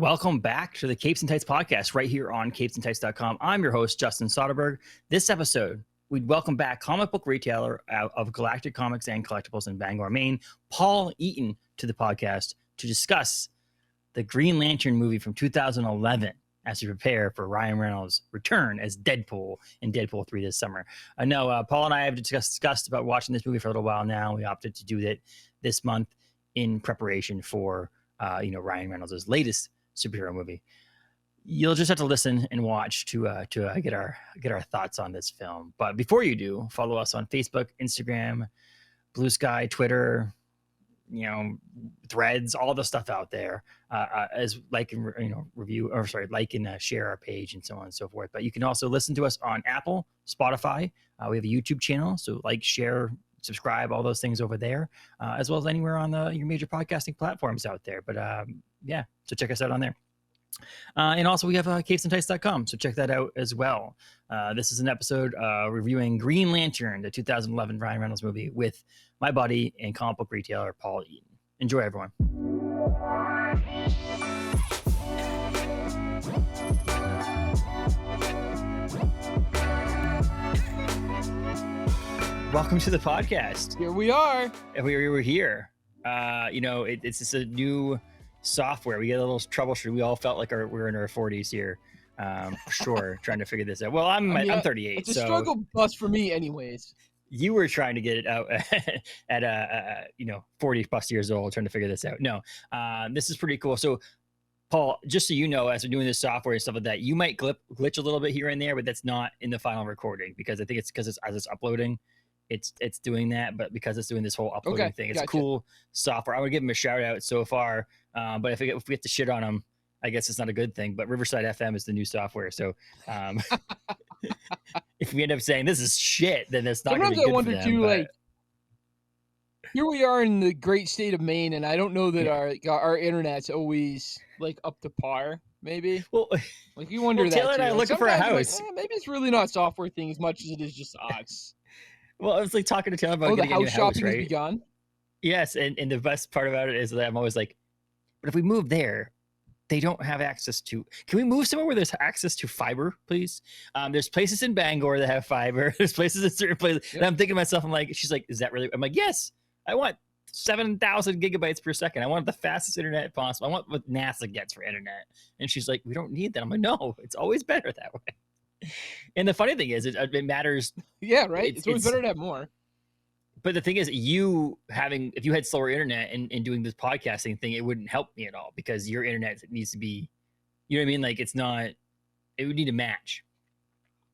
Welcome back to the Capes and Tights podcast right here on capesandtights.com. I'm your host, Justin Soderberg. This episode, we'd welcome back comic book retailer of Galactic Comics and Collectibles in Bangor, Maine, Paul Eaton, to the podcast to discuss the Green Lantern movie from 2011 as we prepare for Ryan Reynolds' return as Deadpool in Deadpool 3 this summer. I know Paul and I have discussed about watching this movie for a little while now. We opted to do it this month in preparation for Ryan Reynolds' latest superhero movie. You'll just have to listen and watch to get our thoughts on this film. But before you do, follow us on Facebook, Instagram, Blue Sky, Twitter, Threads, all the stuff out there. As like and share our page and so on and so forth. But you can also listen to us on Apple, Spotify. We have a YouTube channel, so like, share, subscribe, all those things over there, as well as anywhere on your major podcasting platforms out there. But so check us out on there. And also we have capesandtights.com, so check that out as well. This is an episode reviewing Green Lantern, the 2011 Ryan Reynolds movie, with my buddy and comic book retailer Paul Eaton. Enjoy, everyone. Welcome to the podcast. Here we are. We're here. It's just a new software. We get a little troubleshooting. We all felt like we're in our 40s here, for sure, trying to figure this out. Well, I'm 38. It's a struggle bus for me, anyways. You were trying to get it out at 40 plus years old, trying to figure this out. No, this is pretty cool. So, Paul, just so you know, as we're doing this software and stuff like that, you might glitch a little bit here and there, but that's not in the final recording, because I think it's because as it's uploading, it's doing that. But because it's doing this whole uploading thing, it's cool software. I would give them a shout out so far. But if we get to shit on them, I guess it's not a good thing. But Riverside FM is the new software, so if we end up saying this is shit, then it's not going to be good for them. Sometimes I wonder too, here we are in the great state of Maine, and I don't know that our internet's always up to par. Maybe. Well, you wonder that. Taylor and I are looking for a house. Maybe it's really not a software thing as much as it is just us. Well, I was talking to Taylor about getting a new house, shopping right? Has begun? Yes, and the best part about it is that I'm always like, but if we move there, they don't have access to. Can we move somewhere where there's access to fiber, please? There's places in Bangor that have fiber. There's places in certain places. Yep. And I'm thinking to myself, I'm like, she's like, is that really? I'm like, yes, I want 7,000 gigabytes per second. I want the fastest internet possible. I want what NASA gets for internet. And she's like, we don't need that. I'm like, no, it's always better that way. And the funny thing is, it matters. Yeah, right. It's always better to have more. But the thing is, if you had slower internet and doing this podcasting thing, it wouldn't help me at all, because your internet needs to be, you know what I mean? It would need to match.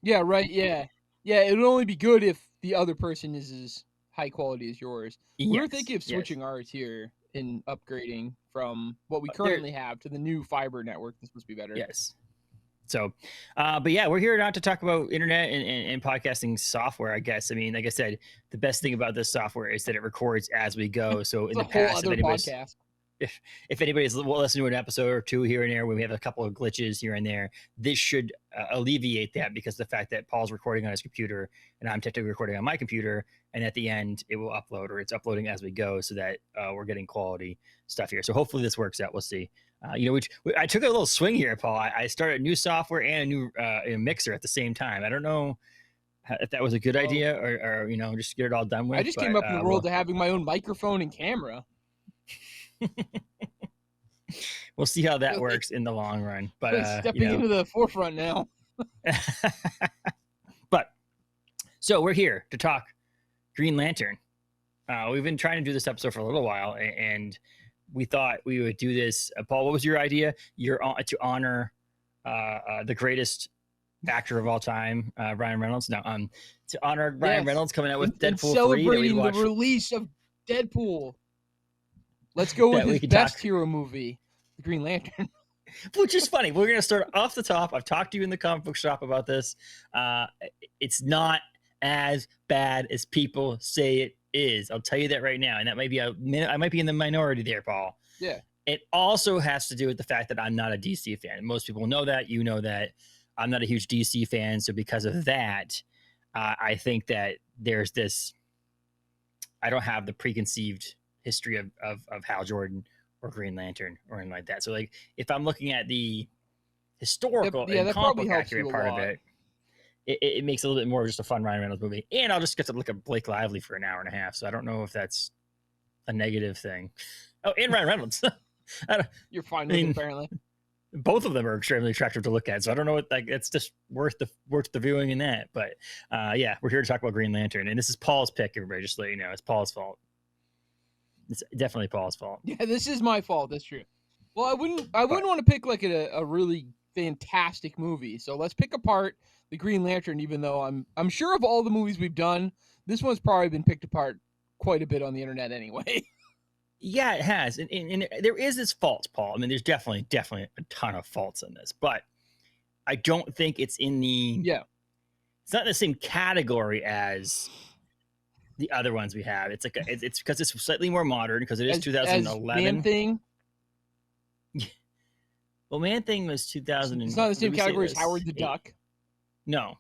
Yeah, right. Yeah. Yeah. It would only be good if the other person is as high quality as yours. Yes, we were thinking of switching ours here and upgrading from what we currently have to the new fiber network. This must be better. Yes. So, but yeah, we're here not to talk about internet and podcasting software, I guess. I mean, like I said, the best thing about this software is that it records as we go. So in the past, if anybody's listening to an episode or two here and there, when we have a couple of glitches here and there, this should alleviate that, because the fact that Paul's recording on his computer and I'm technically recording on my computer, and at the end it will upload, or it's uploading as we go, so that we're getting quality stuff here. So hopefully this works out. We'll see. I took a little swing here, Paul. I started new software and a new mixer at the same time. I don't know if that was a good idea or just get it all done with. I just came up in the world to having my own microphone and camera. We'll see how that works in the long run. But stepping into the forefront now. But so we're here to talk Green Lantern. We've been trying to do this episode for a little while, and we thought we would do this. Paul, what was your idea? To honor the greatest actor of all time, Ryan Reynolds. No, to honor Ryan Reynolds coming out with Deadpool 3. Celebrating the release of Deadpool. Let's go with his best hero movie, The Green Lantern. Which is funny. We're going to start off the top. I've talked to you in the comic book shop about this. It's not as bad as people say it is. I'll tell you that right now. And that might be I might be in the minority there, Paul. Yeah. It also has to do with the fact that I'm not a DC fan. Most people know that. You know that. I'm not a huge DC fan. So because of that, I think that there's this, I don't have the preconceived history of Hal Jordan or Green Lantern or anything like that. So like if I'm looking at the historical and that comic probably book helps accurate you a part of lot. it makes it a little bit more just a fun Ryan Reynolds movie. And I'll just get to look at Blake Lively for an hour and a half. So I don't know if that's a negative thing. Oh, and Ryan Reynolds. You're fine with it, apparently. Both of them are extremely attractive to look at. So I don't know what, like, it's just worth the viewing in that. But yeah, we're here to talk about Green Lantern. And this is Paul's pick, everybody, just to let you know. It's Paul's fault. It's definitely Paul's fault. Yeah, this is my fault. That's true. Well, I wouldn't want to pick like a really fantastic movie. So let's pick apart the Green Lantern, even though I'm sure of all the movies we've done, this one's probably been picked apart quite a bit on the internet anyway. Yeah, it has. And there is its faults, Paul. I mean, there's definitely a ton of faults in this, but I don't think it's in the it's not in the same category as the other ones we have. It's like it's because it's slightly more modern because it is 2011. Man Thing. Well, Man Thing was 2000. It's not in the same category as Howard the Duck. No.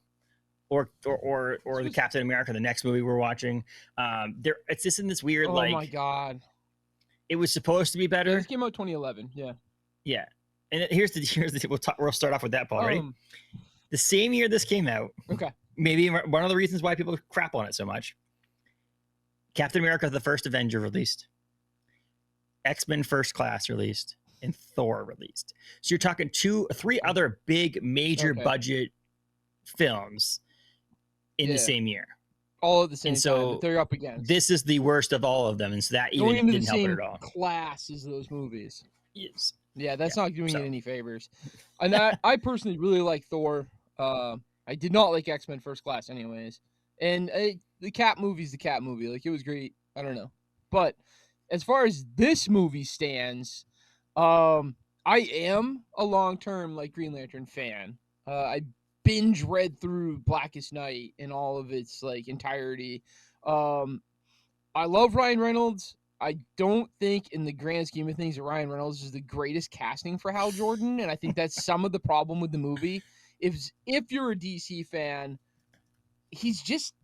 Or the Captain America, the next movie we're watching. It's just in this weird oh my god. It was supposed to be better. This came out 2011. Yeah. Yeah. And here's the we'll start off with that, Paul, right? The same year this came out. Okay. Maybe one of the reasons why people crap on it so much. Captain America: The First Avenger released. X-Men: First Class released. And Thor released. So you're talking three other big major budget films in the same year. All at the same time that they're up against. This is the worst of all of them, and so that even didn't help it at all. Class as those movies. Yes. Yeah, that's not doing it any favors. And I personally really like Thor. I did not like X-Men First Class anyways. And the Cap movie's the Cap movie. Like, it was great. I don't know. But as far as this movie stands, I am a long-term like Green Lantern fan. I binge read through Blackest Night in all of its like entirety. I love Ryan Reynolds. I don't think in the grand scheme of things that Ryan Reynolds is the greatest casting for Hal Jordan, and I think that's some of the problem with the movie. If you're a DC fan, he's just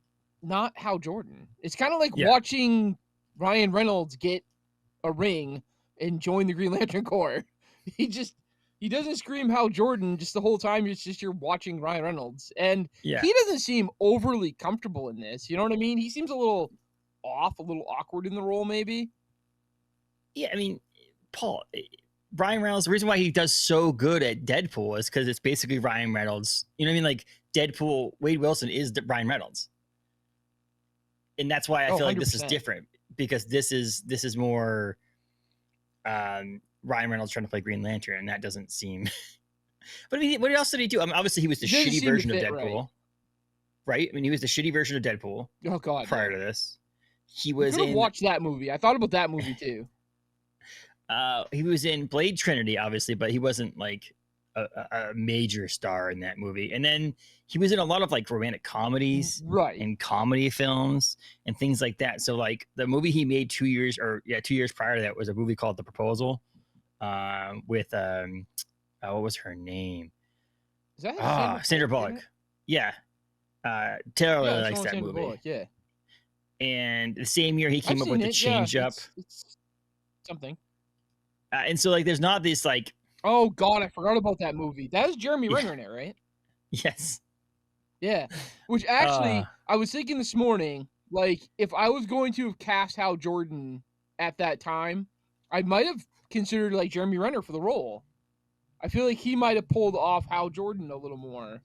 not Hal Jordan. It's kind of like watching Ryan Reynolds get a ring and join the Green Lantern Corps. He doesn't scream Hal Jordan just the whole time. It's just you're watching Ryan Reynolds. And he doesn't seem overly comfortable in this. You know what I mean? He seems a little off, a little awkward in the role, maybe. Yeah, I mean, Paul, Ryan Reynolds, the reason why he does so good at Deadpool is because it's basically Ryan Reynolds. You know what I mean? Like, Deadpool, Wade Wilson is Ryan Reynolds. And that's why I feel like this is different, because this is more Ryan Reynolds trying to play Green Lantern, and that doesn't seem. But I mean, what else did he do? I mean, obviously, he was the shitty version of Deadpool, right? I mean, he was the shitty version of Deadpool. Oh God! Prior to this, he was in. Watch that movie. I thought about that movie too. He was in Blade Trinity, obviously, but he wasn't like a major star in that movie. And then he was in a lot of like romantic comedies, right, and comedy films and things like that. So like the movie he made 2 years prior to that was a movie called The Proposal. With what was her name? Is that Sandra Bullock? Yeah. Taylor really likes that Sandra movie. Bullock, yeah. And the same year he came up with The Change Up. It's something. And so like there's not this like. Oh God, I forgot about that movie. That was Jeremy Renner in it, right? Yes. Yeah. Which actually, I was thinking this morning, like if I was going to have cast Hal Jordan at that time, I might have considered like Jeremy Renner for the role. I feel like he might have pulled off Hal Jordan a little more.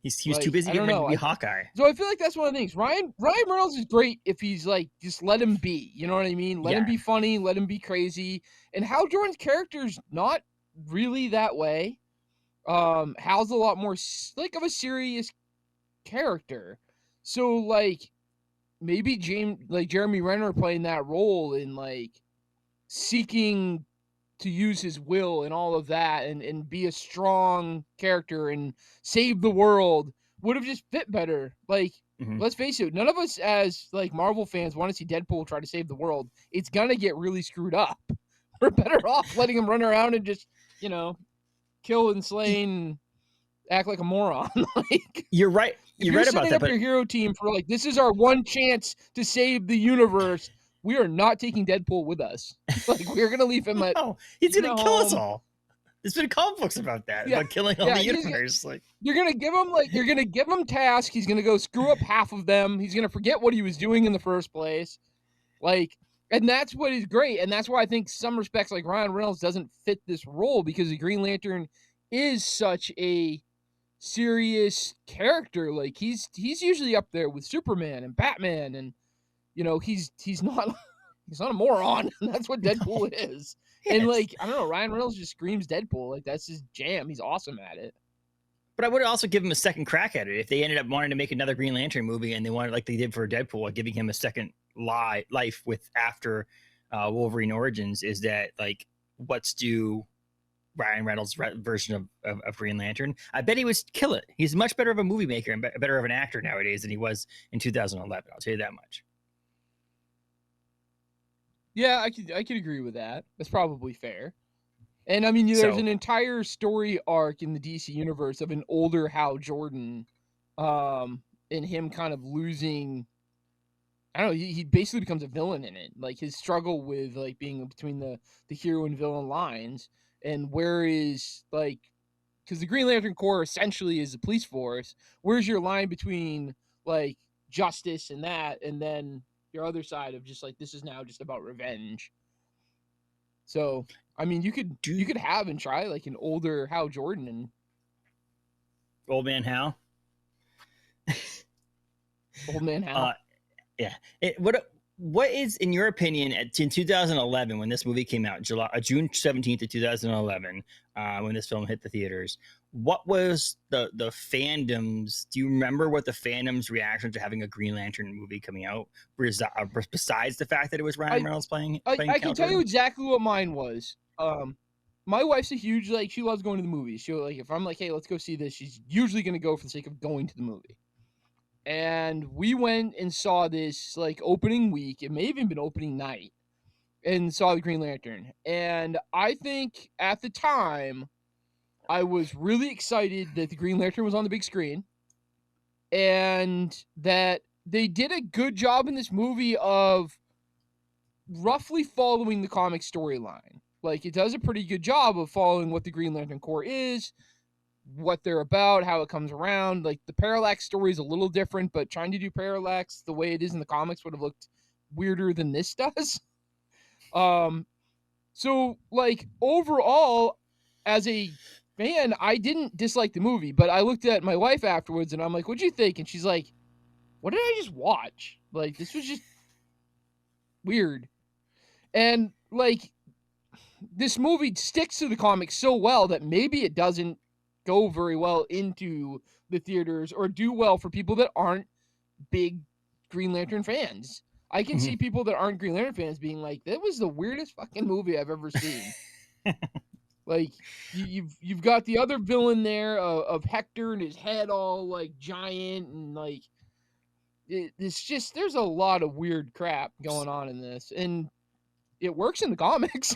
He was too busy getting ready to be Hawkeye. So I feel like that's one of the things. Ryan Reynolds is great if he's like, just let him be. You know what I mean? Let him be funny. Let him be crazy. And Hal Jordan's character's not really that way. Hal's a lot more like of a serious character. So like maybe Jeremy Renner playing that role in like seeking to use his will and all of that and be a strong character and save the world would have just fit better. Like, let's face it, none of us as like Marvel fans want to see Deadpool try to save the world. It's gonna get really screwed up. We're better off letting him run around and just, kill and slay and act like a moron. Like, you're right. You're right about that. But your hero team for like, this is our one chance to save the universe. we are not taking Deadpool with us. Like, we're gonna leave him at. No, he's gonna kill us all. There's been comic books about that, about killing all the universe. You're gonna give him tasks. He's gonna go screw up half of them. He's gonna forget what he was doing in the first place. Like, and that's what is great. And that's why I think some respects, like, Ryan Reynolds doesn't fit this role, because the Green Lantern is such a serious character. Like, he's usually up there with Superman and Batman, and he's not a moron. And that's what Deadpool is. Yes. And, like, I don't know, Ryan Reynolds just screams Deadpool. Like, that's his jam. He's awesome at it. But I would also give him a second crack at it if they ended up wanting to make another Green Lantern movie, and they wanted, like they did for Deadpool, giving him a second life with after Wolverine Origins. Is that, like, what's due Ryan Reynolds' version of Green Lantern? I bet he would kill it. He's much better of a movie maker and better of an actor nowadays than he was in 2011. I'll tell you that much. Yeah, I could agree with that. That's probably fair. And I mean, there's an entire story arc in the DC universe of an older Hal Jordan, and him kind of losing. I don't know. He basically becomes a villain in it. Like, his struggle with, like, being between the hero and villain lines, and where is, like, because the Green Lantern Corps essentially is a police force. Where's your line between, like, justice and that, and then your other side of just, like, this is now just about revenge? So, I mean, you could have and try, like, an older Hal Jordan and Old Man Hal. Old Man Hal. Yeah. What is, in your opinion, in 2011 when this movie came out, June 17th of 2011, when this film hit the theaters? What was the fandom's? Do you remember what the fandom's reaction to having a Green Lantern movie coming out, besides the fact that it was Ryan Reynolds playing? I can tell you exactly what mine was. My wife's a huge, like, she loves going to the movies. She'll, like, if I'm like, hey, let's go see this, she's usually going to go for the sake of going to the movie. And we went and saw this, like, opening week. It may have even been opening night, and saw the Green Lantern. And I think at the time, I was really excited that the Green Lantern was on the big screen, and that they did a good job in this movie of roughly following the comic storyline. Like, it does a pretty good job of following what the Green Lantern Corps is, what they're about, how it comes around. Like, the Parallax story is a little different, but trying to do Parallax the way it is in the comics would have looked weirder than this does. So, like, overall, as a fan, I didn't dislike the movie, but I looked at my wife afterwards and I'm like, what'd you think? And she's like, what did I just watch? Like, this was just weird. And, like, this movie sticks to the comics so well that maybe it doesn't go very well into the theaters or do well for people that aren't big Green Lantern fans. I can see people that aren't Green Lantern fans being like, that was the weirdest fucking movie I've ever seen. Like, you've got the other villain there of Hector and his head all, like, giant, and, like, it's just, there's a lot of weird crap going on in this, and it works in the comics.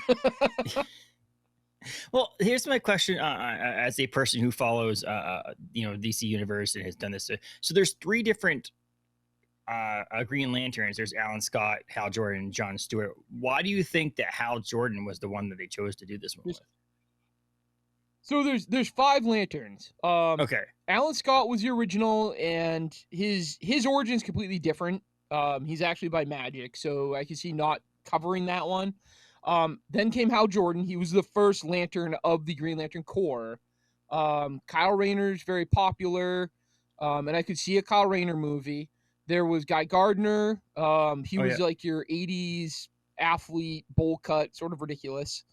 Well, here's my question, as a person who follows, DC Universe and has done this. So there's three different Green Lanterns. There's Alan Scott, Hal Jordan, and John Stewart. Why do you think that Hal Jordan was the one that they chose to do this one with? So there's 5 Lanterns. Okay. Alan Scott was the original, and his origin is completely different. He's actually by magic, so I can see not covering that one. Then came Hal Jordan. He was the first Lantern of the Green Lantern Corps. Kyle Rayner's very popular, and I could see a Kyle Rayner movie. There was Guy Gardner. He was like your 80s athlete, bowl cut, sort of ridiculous.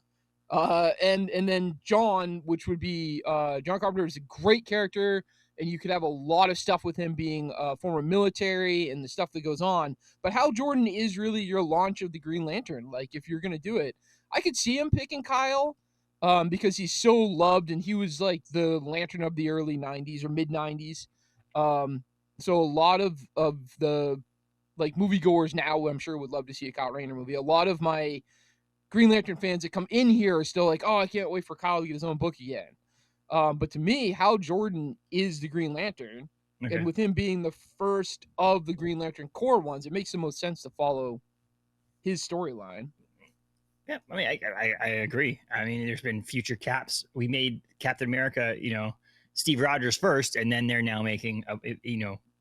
And then John, which would be John Carpenter, is a great character, and you could have a lot of stuff with him being former military and the stuff that goes on. But Hal Jordan is really your launch of the Green Lantern. Like, if you're gonna do it, I could see him picking Kyle, because he's so loved, and he was like the Lantern of the early 90s or mid 90s. So a lot of the, like, moviegoers now, I'm sure, would love to see a Kyle Rayner movie. A lot of my Green Lantern fans that come in here are still like, oh, I can't wait for Kyle to get his own book again. But to me, Hal Jordan is the Green Lantern. Okay. And with him being the first of the Green Lantern Corps ones, it makes the most sense to follow his storyline. Yeah, I mean, I agree. I mean, there's been future Caps. We made Captain America, Steve Rogers first, and then they're now making,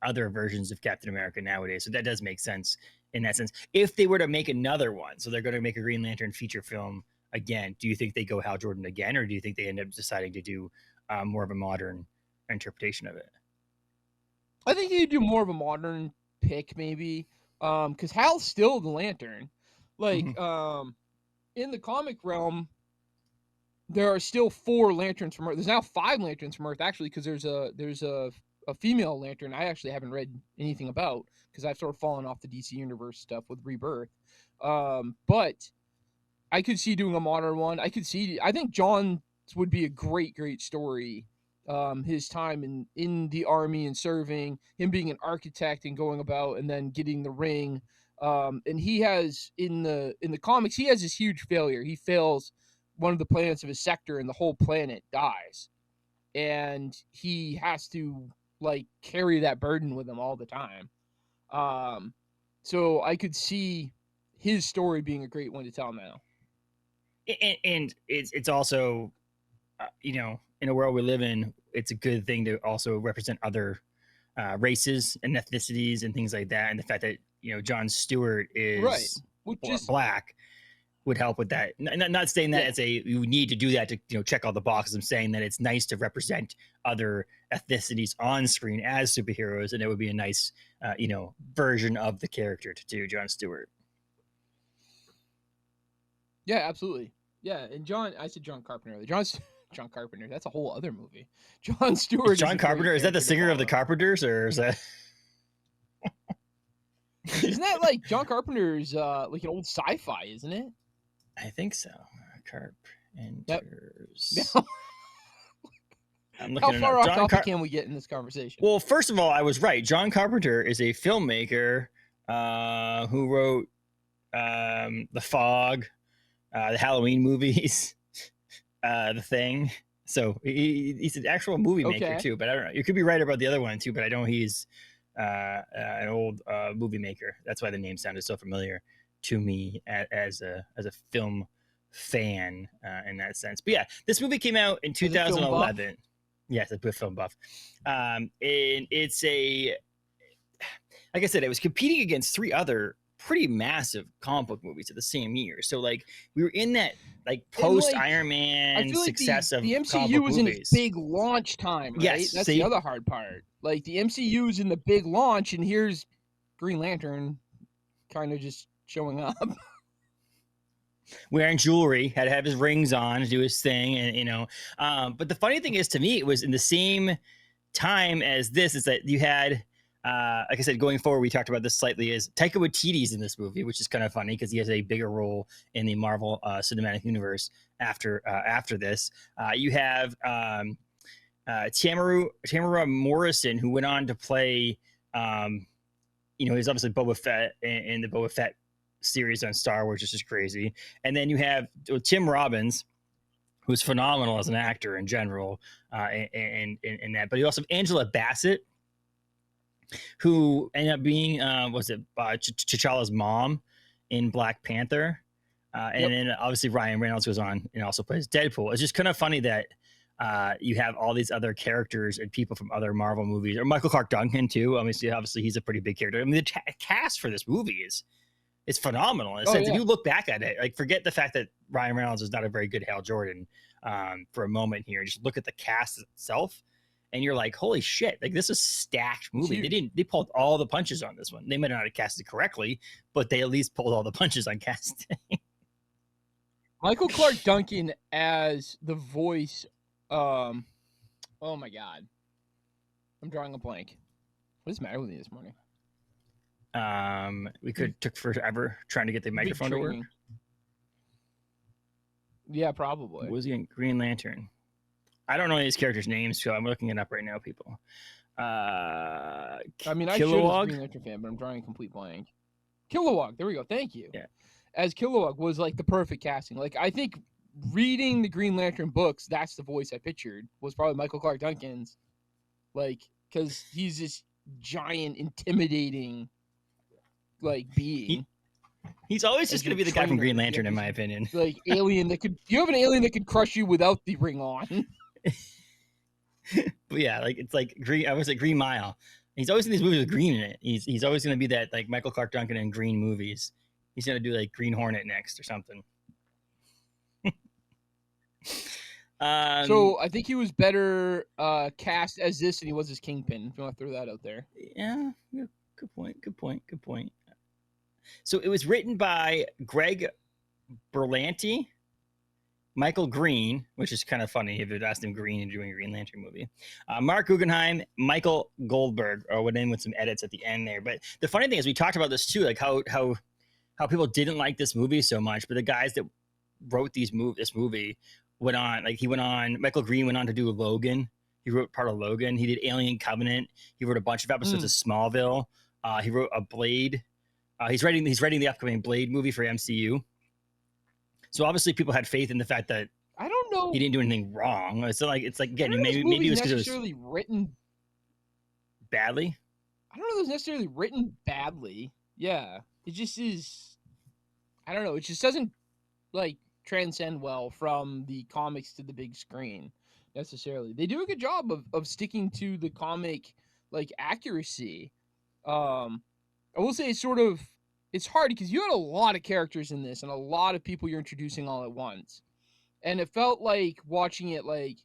other versions of Captain America nowadays. So that does make sense in that sense. If they were to make another one, so they're going to make a Green Lantern feature film again, do you think they go Hal Jordan again, or do you think they end up deciding to do more of a modern interpretation of it? I think you do more of a modern pick, maybe, because Hal's still the Lantern. Like, in the comic realm, there are still 4 lanterns from Earth. There's now 5 lanterns from Earth, actually, because there's a female lantern I actually haven't read anything about because I've sort of fallen off the DC Universe stuff with Rebirth. But I could see doing a modern one. I think John's would be a great story. His time in the army and serving, him being an architect and going about and then getting the ring. And he has in the comics, he has this huge failure. He fails one of the planets of his sector and the whole planet dies. And he has to carry that burden with him all the time. So I could see his story being a great one to tell now. And it's also, in a world we live in, it's a good thing to also represent other races and ethnicities and things like that. And the fact that, Jon Stewart is black would help with that. Not saying that you need to do that to, check all the boxes. I'm saying that it's nice to represent other ethnicities on screen as superheroes. And it would be a nice, version of the character to do Jon Stewart. Yeah, absolutely. Yeah. And I said John Carpenter. John Carpenter. That's a whole other movie. Jon Stewart. John Carpenter. Is that the singer of the Carpenters, or is that? Isn't that like John Carpenter's like an old sci-fi, isn't it? I think so. Carpenters. Yep. How far off topic can we get in this conversation? Well, first of all, I was right. John Carpenter is a filmmaker who wrote The Fog, the Halloween movies, The Thing. So he's an actual movie maker too. But I don't know. You could be right about the other one too. But I know he's an old movie maker. That's why the name sounded so familiar to me as a film fan in that sense. But yeah, this movie came out in 2011. Yes, a film buff. And it's like I said, it was competing against 3 other pretty massive comic book movies of the same year. So we were in that post Iron Man success of the MCU was in its big launch time, right? Yes, that's the other hard part. The MCU is in the big launch, and here's Green Lantern kind of just showing up. Wearing jewelry, had to have his rings on to do his thing, and but the funny thing is, to me, it was in the same time as this, is that you had like I said, going forward, we talked about this slightly, is Taika Waititi's in this movie, which is kind of funny because he has a bigger role in the Marvel Cinematic Universe after this. You have Tamara Morrison, who went on to play he's obviously Boba Fett in the Boba Fett series on Star Wars, which is just crazy. And then you have Tim Robbins, who's phenomenal as an actor in general, in that. But you also have Angela Bassett, who ended up being T'Challa's mom in Black Panther, and then obviously Ryan Reynolds goes on and also plays Deadpool. It's just kind of funny that you have all these other characters and people from other Marvel movies, or Michael Clark Duncan too. Obviously he's a pretty big character. I mean, the cast for this movie is phenomenal. In a sense, if you look back at it, forget the fact that Ryan Reynolds is not a very good Hal Jordan for a moment here. Just look at the cast itself, and you're like, holy shit! This is a stacked movie. They pulled all the punches on this one. They might not have casted correctly, but they at least pulled all the punches on casting. Michael Clark Duncan as the voice. Oh my god, I'm drawing a blank. What is the matter with me this morning? We took forever trying to get the microphone to work. Yeah, probably. Was he in Green Lantern? I don't know these characters' names, so I'm looking it up right now, people. I should as a Green Lantern fan, but I'm drawing a complete blank. Kilowog, there we go. Thank you. Yeah. As Kilowog was the perfect casting. I think reading the Green Lantern books, that's the voice I pictured, was probably Michael Clark Duncan's. Because he's this giant, intimidating being. He's always just going to be the guy from Green Lantern, in my opinion. Like alien that could, you have an alien that could crush you without the ring on. But yeah, like it's like Green. I was at Green Mile. He's always in these movies with green in it. He's always going to be that like Michael Clark Duncan in green movies. He's going to do like Green Hornet next or something. So I think he was better cast as this than he was as Kingpin. If you want to throw that out there. Yeah, good point. So it was written by Greg Berlanti, Michael Green, which is kind of funny if you'd asked him Green and doing a Green Lantern movie, Marc Guggenheim, Michael Goldberg, or went in with some edits at the end there. But the funny thing is, we talked about this too, like how people didn't like this movie so much, but the guys that wrote this movie went on. Michael Green went on to do Logan. He wrote part of Logan. He did Alien Covenant. He wrote a bunch of episodes of Smallville. He wrote a Blade. He's writing the upcoming Blade movie for MCU. So obviously people had faith in the fact that I don't know he didn't do anything wrong. It's like again, maybe it was because it was written badly. I don't know if it was necessarily written badly. Yeah, it just is. I don't know. It just doesn't like transcend well from the comics to the big screen necessarily. They do a good job of sticking to the comic like accuracy. I will say it's hard because you had a lot of characters in this and a lot of people you're introducing all at once. And it felt like watching it, like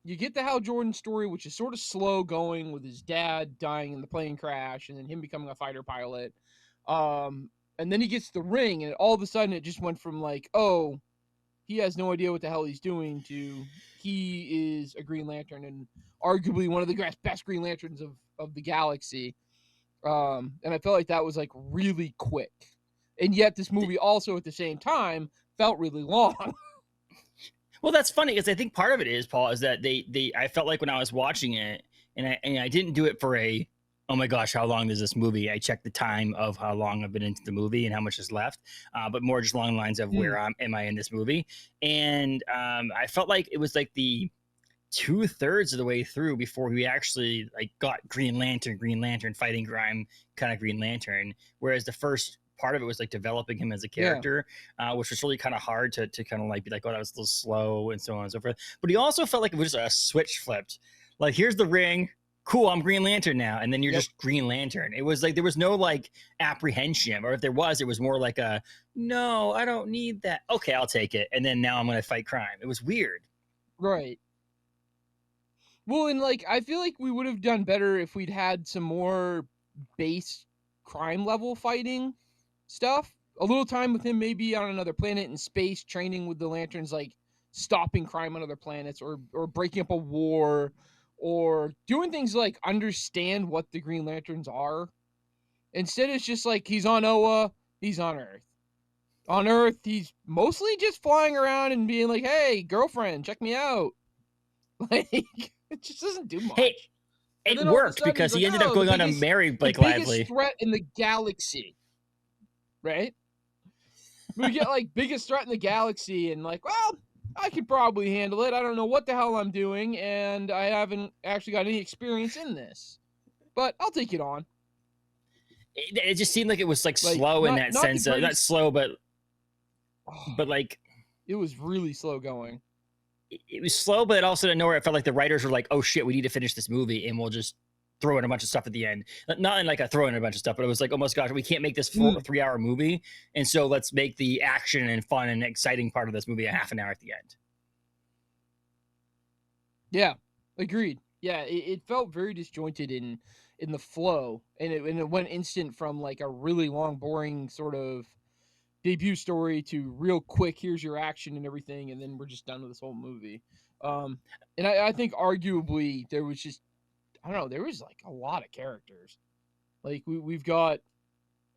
you get the Hal Jordan story, which is sort of slow going with his dad dying in the plane crash and then him becoming a fighter pilot. And then he gets the ring and all of a sudden it just went from like, oh, he has no idea what the hell he's doing to he is a Green Lantern and arguably one of the best Green Lanterns of the galaxy. And I felt like that was like really quick. And yet this movie also at the same time felt really long. Well, that's funny because I think part of it is, Paul, is that I felt like when I was watching it and I didn't do it for a, oh my gosh, how long is this movie? I checked the time of how long I've been into the movie and how much is left, but more just along the lines of where am I in this movie? And I felt like it was like the 2/3 of the way through before we actually like got Green Lantern fighting crime kind of Green Lantern, whereas the first part of it was like developing him as a character, which was really kind of hard to kind of like be like, oh, that was a little slow and so on and so forth. But he also felt like it was just a switch flipped. Like, here's the ring. Cool, I'm Green Lantern now. And then you're just Green Lantern. It was like there was no like apprehension, or if there was, it was more like a, no, I don't need that. Okay, I'll take it. And then now I'm going to fight crime. It was weird. Right. Well, and like I feel like we would have done better if we'd had some more base crime level fighting stuff. A little time with him maybe on another planet in space, training with the Lanterns, like stopping crime on other planets or breaking up a war or doing things like understand what the Green Lanterns are. Instead, it's just like he's on Oa, he's on Earth. On Earth, he's mostly just flying around and being like, hey, girlfriend, check me out. Like, it just doesn't do much. Hey, it worked because he ended up going on to marry Blake Lively. The biggest threat in the galaxy, right? We get like biggest threat in the galaxy and like, well, I could probably handle it. I don't know what the hell I'm doing, and I haven't actually got any experience in this. But I'll take it on. It just seemed like it was like slow in that sense. Not slow, but like... It was really slow going. It was slow, but also to nowhere it felt like the writers were like, oh shit, we need to finish this movie and we'll just throw in a bunch of stuff at the end. Not in like a throw in a bunch of stuff, but it was like, oh my gosh, we can't make this 3-hour movie. And so let's make the action and fun and exciting part of this movie a half an hour at the end. Yeah, agreed. Yeah, it felt very disjointed in the flow. And it went instant from like a really long, boring sort of debut story to real quick, here's your action and everything, and then we're just done with this whole movie. And I think arguably there was just, I don't know, there was like a lot of characters. Like we've got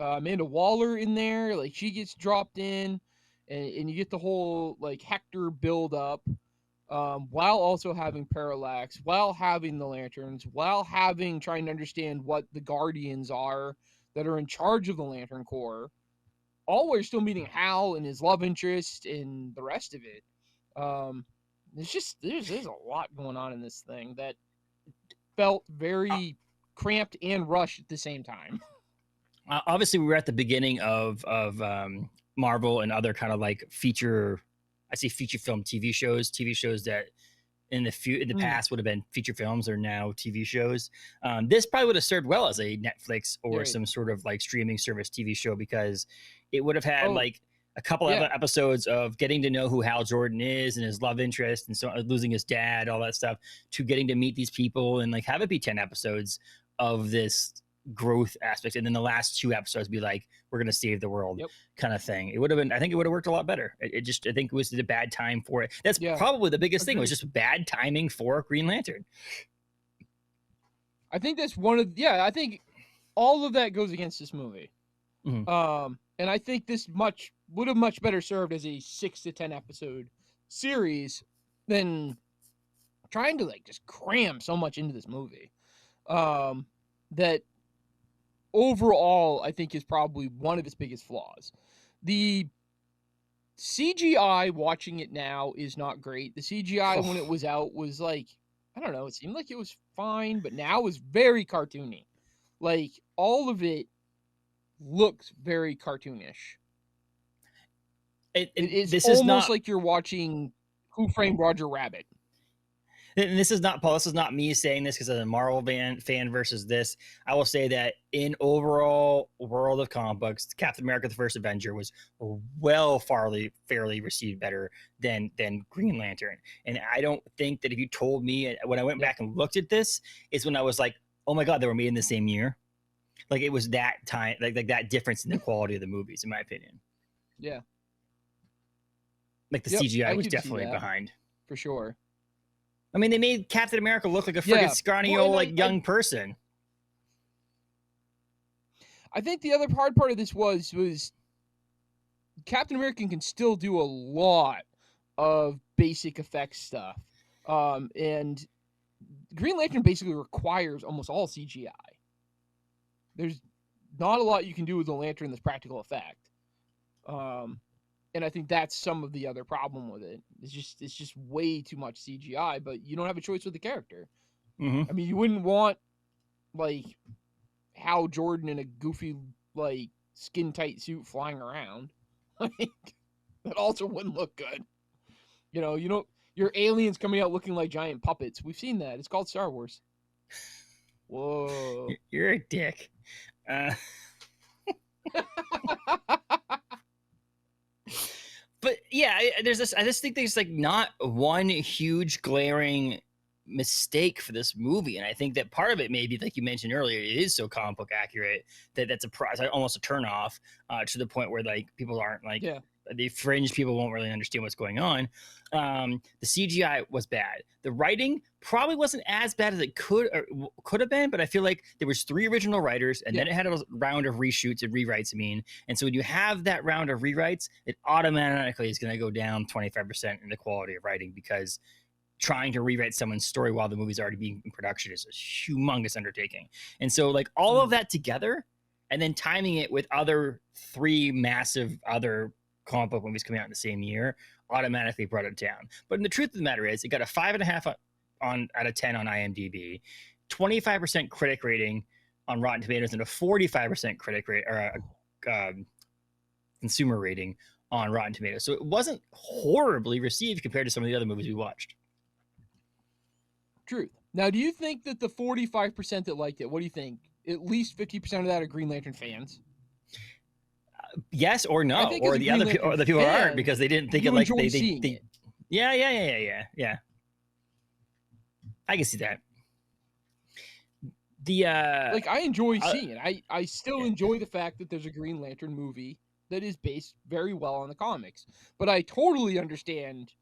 Amanda Waller in there, like she gets dropped in, and you get the whole like Hector build up, while also having Parallax, while having the Lanterns, while trying to understand what the Guardians are that are in charge of the Lantern Corps. All we're still meeting Hal and his love interest and the rest of it. It's just there's a lot going on in this thing that felt very cramped and rushed at the same time. obviously we were at the beginning of Marvel and other kind of like feature film TV shows that in the past would have been feature films are now TV shows. This probably would have served well as a Netflix or some sort of like streaming service TV show, because it would have had like a couple of episodes of getting to know who Hal Jordan is and his love interest, and so losing his dad, all that stuff, to getting to meet these people and like have it be 10 episodes of this growth aspect, and then the last 2 episodes be like, we're gonna save the world kind of thing. It would have been, I think it would have worked a lot better. I think it was a bad time for it. That's probably the biggest thing. It was just bad timing for Green Lantern. I think that's one of I think all of that goes against this movie. And I think this would have much better served as a 6 to 10 episode series than trying to like just cram so much into this movie. That overall, I think is probably one of its biggest flaws. The CGI watching it now is not great. The CGI when it was out was like, I don't know, it seemed like it was fine, but now it's very cartoony. Like all of it looks very cartoonish. This almost is not like you're watching Who Framed Roger Rabbit. And this is not, Paul, this is not me saying this because I'm a Marvel fan versus this. I will say that in overall world of comic books, Captain America: The First Avenger was fairly received better than Green Lantern. And I don't think that if you told me when I went back and looked at this, is when I was like, oh my God, they were made in the same year. Like it was that time, like that difference in the quality of the movies, in my opinion. Yeah. Like the CGI was definitely behind. For sure. I mean, they made Captain America look like a freaking scrawny old young person. I think the other hard part of this was Captain America can still do a lot of basic effects stuff. And Green Lantern basically requires almost all CGI. There's not a lot you can do with the lantern that's practical effect. And I think that's some of the other problem with it. It's just way too much CGI, but you don't have a choice with the character. I mean, you wouldn't want like Hal Jordan in a goofy like skin tight suit flying around. Like that also wouldn't look good. You know, your aliens coming out looking like giant puppets. We've seen that. It's called Star Wars. Whoa. You're a dick. But yeah, I just think there's like not one huge glaring mistake for this movie, and I think that part of it maybe, like you mentioned earlier, it is so comic book accurate that's almost a turn off to the point where like people aren't like the fringe people won't really understand what's going on. The CGI was bad. The writing probably wasn't as bad as it could have been, but I feel like there was 3 original writers, and then it had a round of reshoots and rewrites. And so when you have that round of rewrites, it automatically is going to go down 25% in the quality of writing, because trying to rewrite someone's story while the movie's already being in production is a humongous undertaking. And so like all of that together, and then timing it with 3 massive other comic book movies coming out in the same year, automatically brought it down. But the truth of the matter is, it got a 5.5 out of 10 on IMDb, 25% critic rating on Rotten Tomatoes, and a 45% critic rate or consumer rating on Rotten Tomatoes. So it wasn't horribly received compared to some of the other movies we watched. Truth. Now, do you think that the 45% that liked it, what do you think? At least 50% of that are Green Lantern fans? Yes or no, or the other people, or the people aren't, because they didn't think it like they yeah. I can see that. Like I enjoy seeing it. I still enjoy the fact that there's a Green Lantern movie that is based very well on the comics. But I totally understand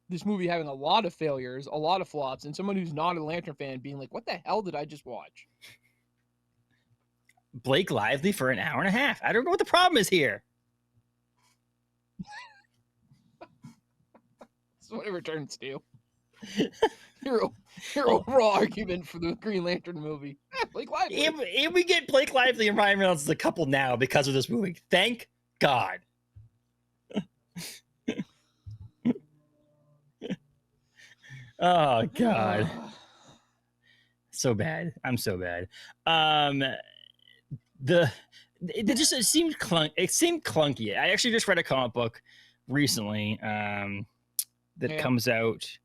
this movie having a lot of failures, a lot of flops, and someone who's not a Lantern fan being like, "What the hell did I just watch?" Blake Lively for an hour and a half. I don't know what the problem is here. That's what it returns to. Your overall argument for the Green Lantern movie. Blake Lively. If we get Blake Lively and Ryan Reynolds as a couple now because of this movie, thank God. Oh God. So bad. I'm so bad. it seemed clunky. I actually just read a comic book recently that comes out.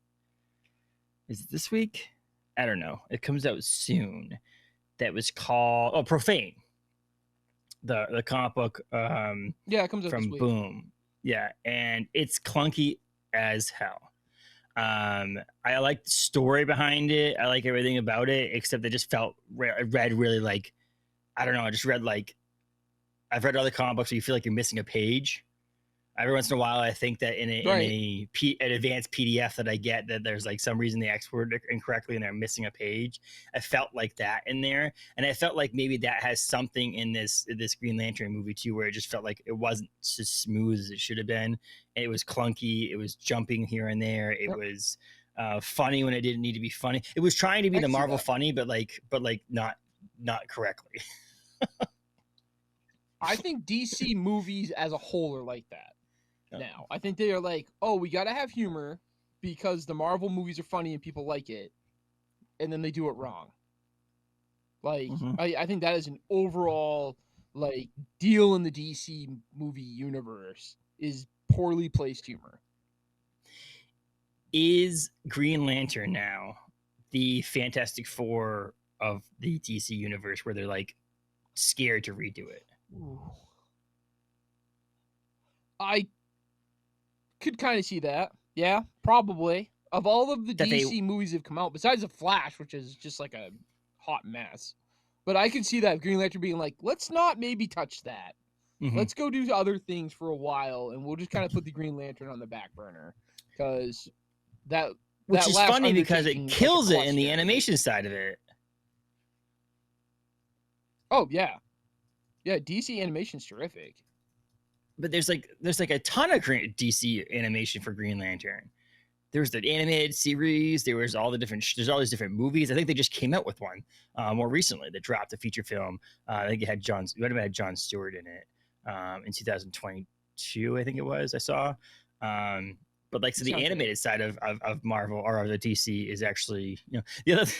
Is it this week? I don't know. It comes out soon. That was called Profane. The comic book. It comes out from this week. Boom. Yeah, and it's clunky as hell. I like the story behind it. I like everything about it, except it just felt read really like, I don't know. I just read like, I've read other comic books where you feel like you're missing a page. Every once in a while, I think that in an advanced PDF that I get, that there's like some reason they exported it incorrectly and they're missing a page. I felt like that in there, and I felt like maybe that has something in this Green Lantern movie too, where it just felt like it wasn't as smooth as it should have been. It was clunky. It was jumping here and there. It was funny when it didn't need to be funny. It was trying to be the Marvel funny, but not correctly. I think DC movies as a whole are like that. Now, I think they are like, oh, we got to have humor because the Marvel movies are funny and people like it, and then they do it wrong. Like, I think that is an overall like deal in the DC movie universe is poorly placed humor. Is Green Lantern now the Fantastic Four of the DC universe, where they're like scared to redo it? Ooh. I could kind of see that. Yeah, probably. Of all of the DC movies that have come out, besides The Flash, which is just like a hot mess. But I could see that Green Lantern being like, let's not maybe touch that. Mm-hmm. Let's go do other things for a while, and we'll just kind of put the Green Lantern on the back burner. Because Which is funny because it kills it in the animation side of it. Oh, yeah. Yeah, DC animation's terrific. But there's like a ton of DC animation for Green Lantern. There was the animated series. There's all these different movies. I think they just came out with one more recently that dropped a feature film. I think it had John Stewart in it in 2022. I think it was. I saw. But like, so the animated side of Marvel or of the DC is actually, the other.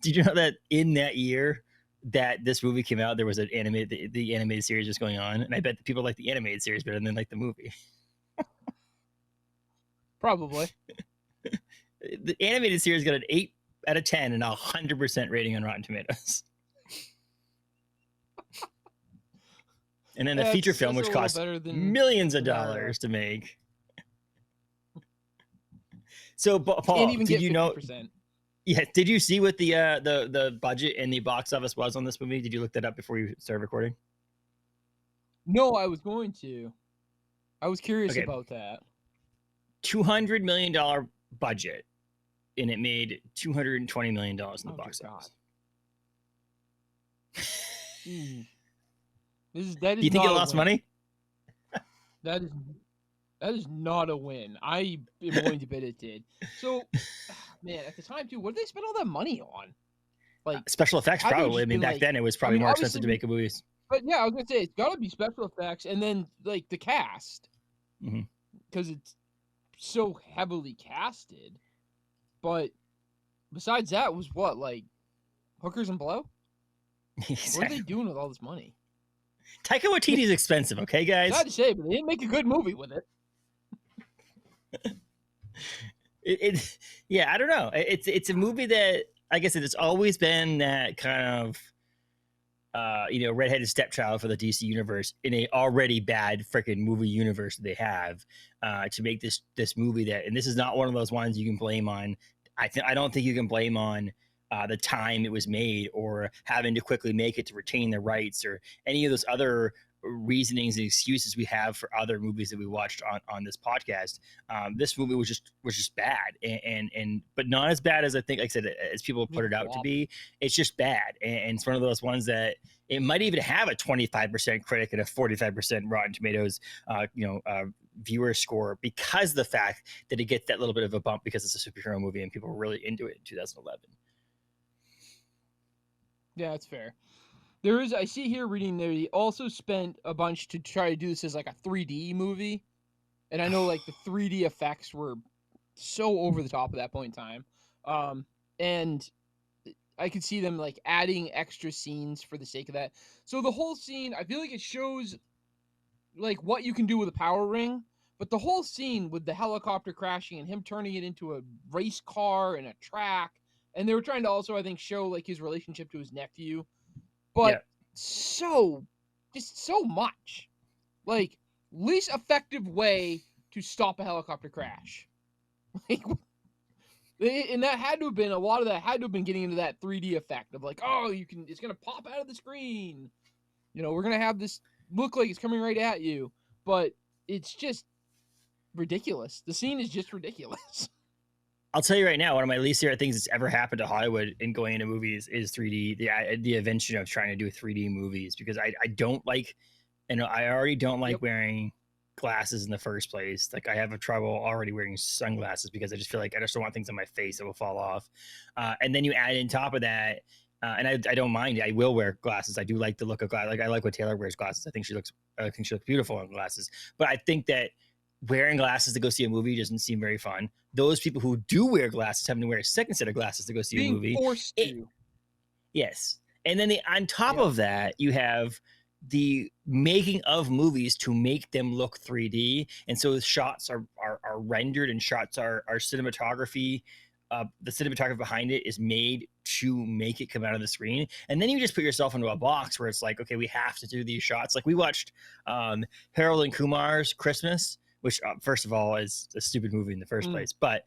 Did you know that in that year that this movie came out, there was the animated series was going on, and I bet people like the animated series better than like the movie. Probably. The animated series got an 8 out of 10 and 100% rating on Rotten Tomatoes. And then the feature film, which cost millions of dollars to make. So, Paul, did you know? Yeah, did you see what the budget and the box office was on this movie? Did you look that up before you started recording? No, I was going to. I was curious about that. $200 million budget, and it made $220 million in the box office. That is. Do you think it lost money? That is not a win. I am willing to bet it did. So, man, at the time too, what did they spend all that money on? Like special effects, probably. I mean, back then it was probably more expensive to make movies. But yeah, I was gonna say it's got to be special effects, and then like the cast, because it's so heavily casted. But besides that, was what, like hookers and blow? Exactly. What are they doing with all this money? Taika Waititi's expensive, okay, guys? Sad to say, but they didn't make a good movie with it. Yeah, I don't know. It's a movie that, like I said, it's always been that kind of redheaded stepchild for the DC universe in a already bad freaking movie universe that they have, to make this movie that, and this is not one of those ones you can blame on. I don't think you can blame on the time it was made or having to quickly make it to retain the rights or any of those other reasonings and excuses we have for other movies that we watched on this podcast. This movie was just bad, and but not as bad as I think, like I said, as people put it out to be. It's just bad, and it's one of those ones that it might even have a 25% critic and a 45% Rotten Tomatoes viewer score, because of the fact that it gets that little bit of a bump because it's a superhero movie and people were really into it in 2011. Yeah, that's fair. I see here reading they also spent a bunch to try to do this as like a 3D movie. And I know like the 3D effects were so over the top at that point in time. And I could see them like adding extra scenes for the sake of that. So the whole scene, I feel like it shows like what you can do with a power ring, but the whole scene with the helicopter crashing and him turning it into a race car and a track, and they were trying to also, I think, show like his relationship to his nephew, but just so much, like least effective way to stop a helicopter crash. Like, and that had to have been, a lot of that had to have been getting into that 3D effect of like, oh, it's going to pop out of the screen. You know, we're going to have this look like it's coming right at you, but it's just ridiculous. The scene is just ridiculous. I'll tell you right now, one of my least favorite things that's ever happened to Hollywood in going into movies is 3D, the invention of trying to do 3D movies, because I don't like, and I already don't like wearing glasses in the first place. Like I have a trouble already wearing sunglasses because I just feel like I just don't want things on my face that will fall off. And then you add in top of that, and I don't mind. I will wear glasses. I do like the look of glasses. Like I like when Taylor wears glasses. I think she looks beautiful in glasses. But I think that wearing glasses to go see a movie doesn't seem very fun. Those people who do wear glasses having to wear a second set of glasses to go see a movie. Forced to. Yes. And then on top of that, you have the making of movies to make them look 3D. And so the shots are rendered, and shots are cinematography. The cinematography behind it is made to make it come out of the screen. And then you just put yourself into a box where it's like, okay, we have to do these shots. Like we watched Harold and Kumar's Christmas, which first of all is a stupid movie in the first place, but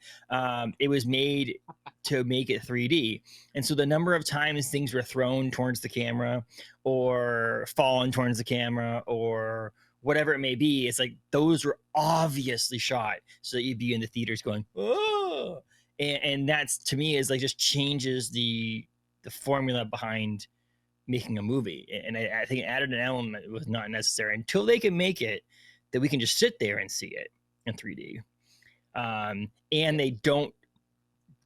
it was made to make it 3D. And so the number of times things were thrown towards the camera or fallen towards the camera or whatever it may be, it's like those were obviously shot so that you'd be in the theaters going, oh, and that's, to me, is like just changes the formula behind making a movie. And I think it added an element that was not necessary until they can make it that we can just sit there and see it in 3D. And they don't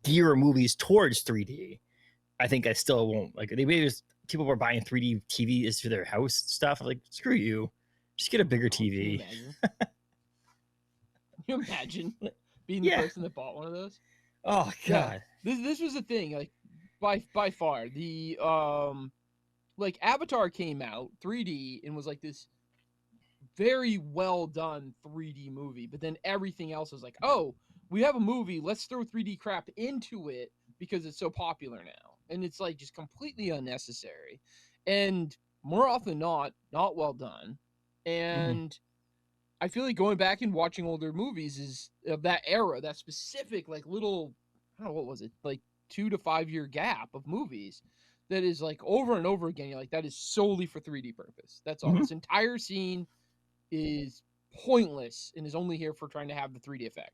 gear movies towards 3D. I think I still won't. Like, people were buying 3D TVs for their house stuff. I'm like, screw you. Just get a bigger TV. Can you imagine being the person that bought one of those? Oh, God. Yeah. This was the thing. Like, by far, the like Avatar came out 3D and was like this very well done 3D movie, but then everything else was like, oh, we have a movie, let's throw 3D crap into it because it's so popular now. And it's like just completely unnecessary. And more often than not well done. And I feel like going back and watching older movies is of that era, that specific like little, I don't know, what was it, like 2 to 5 year gap of movies that is like over and over again. You're like, that is solely for 3D purpose. That's all. This entire scene is pointless and is only here for trying to have the 3D effect.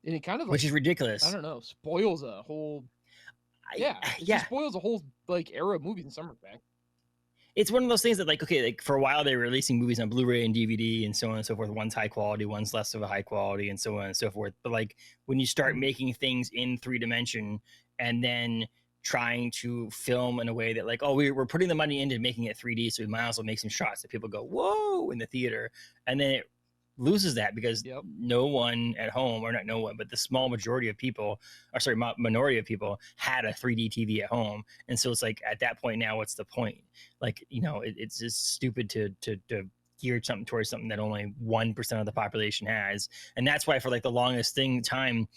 And it kind of, which is ridiculous. I don't know, spoils a whole, just spoils a whole like era of movies in some respect. It's one of those things that, like, okay, like for a while they were releasing movies on Blu-ray and DVD and so on and so forth. One's high quality, one's less of a high quality, and so on and so forth. But like when you start making things in 3D and then trying to film in a way that like, oh, we're putting the money into making it 3D, so we might as well make some shots that people go, whoa, in the theater. And then it loses that because no one at home, or not no one, but the small majority of people, or sorry, minority of people had a 3D TV at home. And so it's like, at that point now, what's the point? Like, you know, it's just stupid to gear something towards something that only 1% of the population has. And that's why for like the longest time,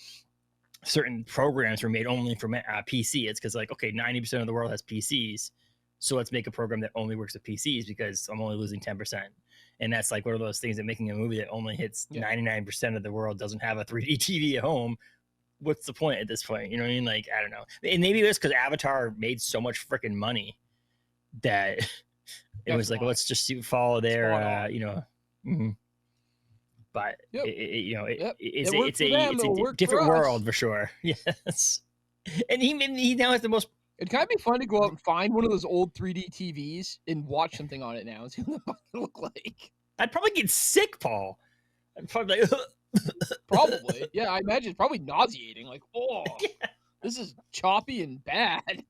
certain programs were made only for PC. It's because like, okay, 90% of the world has PCs. So let's make a program that only works with PCs because I'm only losing 10%. And that's like one of those things that making a movie that only hits 99% of the world doesn't have a 3D TV at home. What's the point at this point? You know what I mean? Like, I don't know. And maybe it was because Avatar made so much freaking money that it was like, let's just follow their, you know. But you know, it's a different world for sure. Yes. And he now has the most. It'd kind of be fun to go out and find one of those old 3D TVs and watch something on it now and see what the fuck it look like. I'd probably get sick, Paul. I'd probably like, probably. Yeah, I imagine it's probably nauseating. Like, oh, this is choppy and bad.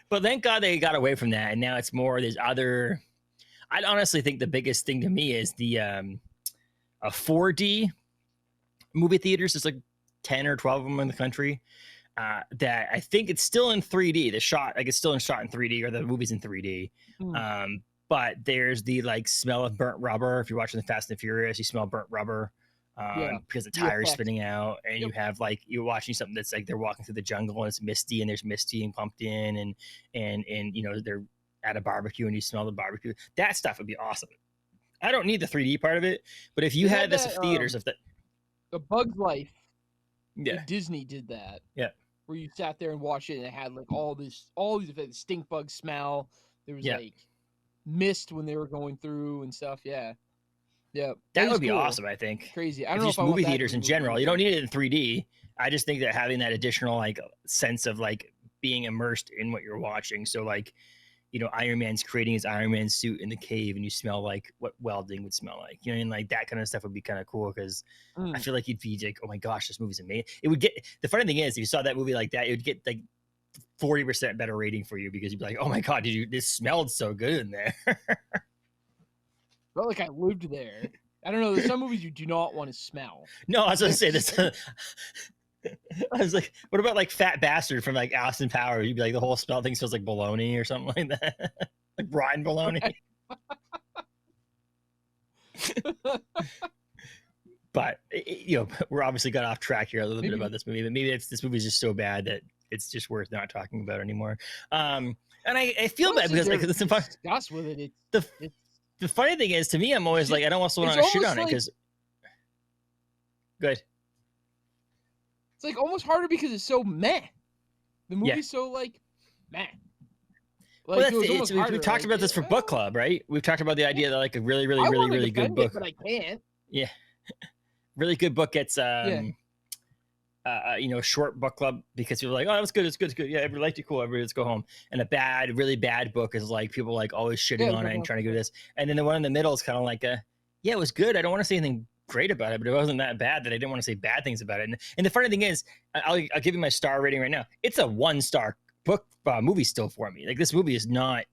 But thank God they got away from that, and now it's more. There's other. I honestly think the biggest thing to me is the a 4D movie theaters is like 10 or 12 of them in the country. That I think it's still in 3D. The shot, like it's still shot in 3D, or the movie's in 3D. But there's the like smell of burnt rubber. If you're watching the Fast and Furious, you smell burnt rubber because the tire's spinning out, and you have like you're watching something that's like they're walking through the jungle and it's misty, and there's misty and pumped in, and you know they're at a barbecue and you smell the barbecue. That stuff would be awesome. I don't need the 3D part of it, but if you had this of theaters of that, The Bug's Life. Yeah, Disney did that. Yeah, where you sat there and watched it, and it had like all these stink bug smell. There was like mist when they were going through and stuff. Yeah, that would be awesome. I think crazy. I don't know if movie theaters in general. You don't need it in 3D. I just think that having that additional like sense of like being immersed in what you're watching. So like, you know, Iron Man's creating his Iron Man suit in the cave, and you smell like what welding would smell like. You know, and like that kind of stuff would be kind of cool because I feel like you'd be like, oh my gosh, this movie's amazing. It would get, the funny thing is, if you saw that movie like that, it would get like 40% better rating for you because you'd be like, oh my god, this smelled so good in there. Felt like I lived there. I don't know. There's some movies you do not want to smell. No, I was going to say this. I was like, what about like Fat Bastard from like Austin Powers? You'd be like, the whole smell thing smells like bologna or something like that. Like brine bologna. But, you know, we're obviously got off track here a little bit about this movie, but maybe this movie is just so bad that it's just worth not talking about anymore. And I feel bad because like, it's fun. Discuss with it. The funny thing is, to me, I'm always like, I don't want to shit on it because. Good. It's like almost harder because it's so meh. The movie's so like meh. Like, well, we've talked about this for book club, right? We've talked about the idea that like a really good book, but I can't. Yeah, really good book gets you know, short book club because people are like, oh, that was good, it's good. Yeah, everybody liked it, cool. Everybody, let's go home. And a really bad book is like people like always shitting on it and trying to do this. And then the one in the middle is kind of like yeah, it was good. I don't want to say anything great about it, but it wasn't that bad that I didn't want to say bad things about it. And the funny thing is, I'll give you my star rating right now. It's a 1-star book movie still for me. Like this movie is not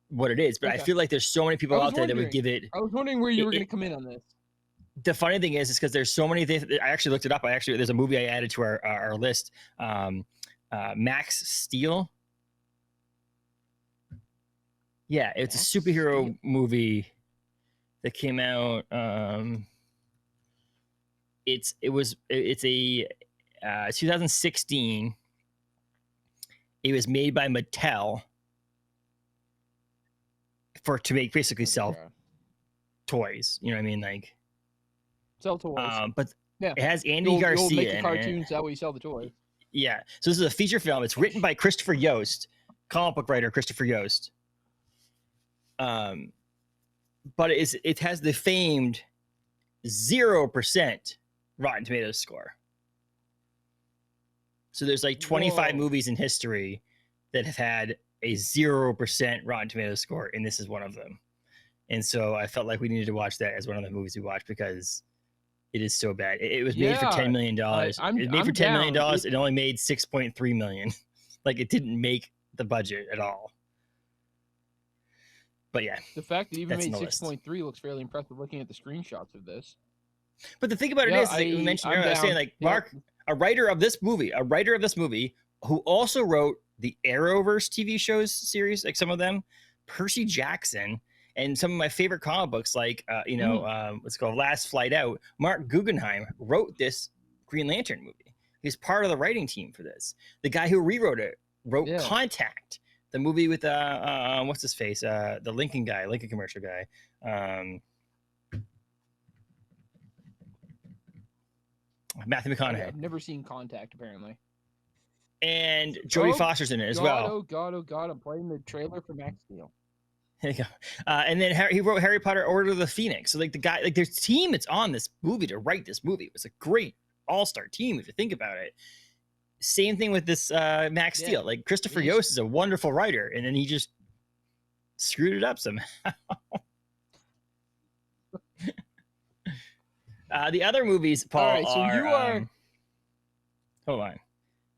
what it is, but I feel like there's so many people out there that would give it. I was wondering where you were going to come in on this. The funny thing is because there's so many things. I actually looked it up. There's a movie I added to our list. Max Steel. Yeah, it's a superhero movie that came out. It's a 2016. It was made by Mattel to make basically sell toys. You know what I mean? Like sell toys. But it has Andy Garcia. You'll make the cartoons that way you sell the toys. Yeah. So this is a feature film. It's written by Christopher Yost, comic book writer Christopher Yost. But it has the famed 0% Rotten Tomatoes score. So there's like 25 movies in history that have had a 0% Rotten Tomatoes score, and this is one of them. And so I felt like we needed to watch that as one of the movies we watched because it is so bad. It was made for $10 million. It was made for $10 million. It only made $6.3 million. Like it didn't make the budget at all. But yeah, the fact that it even made 6.3 looks fairly impressive looking at the screenshots of this. But the thing about it is, like we mentioned earlier, I was saying, like Marc, a writer of this movie, who also wrote the Arrowverse TV shows series, like some of them, Percy Jackson, and some of my favorite comic books, like what's called Last Flight Out. Marc Guggenheim wrote this Green Lantern movie. He's part of the writing team for this. The guy who rewrote it wrote Contact, the movie with what's his face, the Lincoln commercial guy. Matthew McConaughey. I've never seen Contact, apparently. And Jodie Foster's in it as well. Oh God! I'm playing the trailer for Max Steel. There you go. And then he wrote Harry Potter: Order of the Phoenix. So like the guy, like there's a team that's on this movie to write this movie. It was a great all-star team if you think about it. Same thing with this Max Steel. Like Christopher Yost is a wonderful writer, and then he just screwed it up somehow. The other movies, Paul, all right, so you are. Hold on,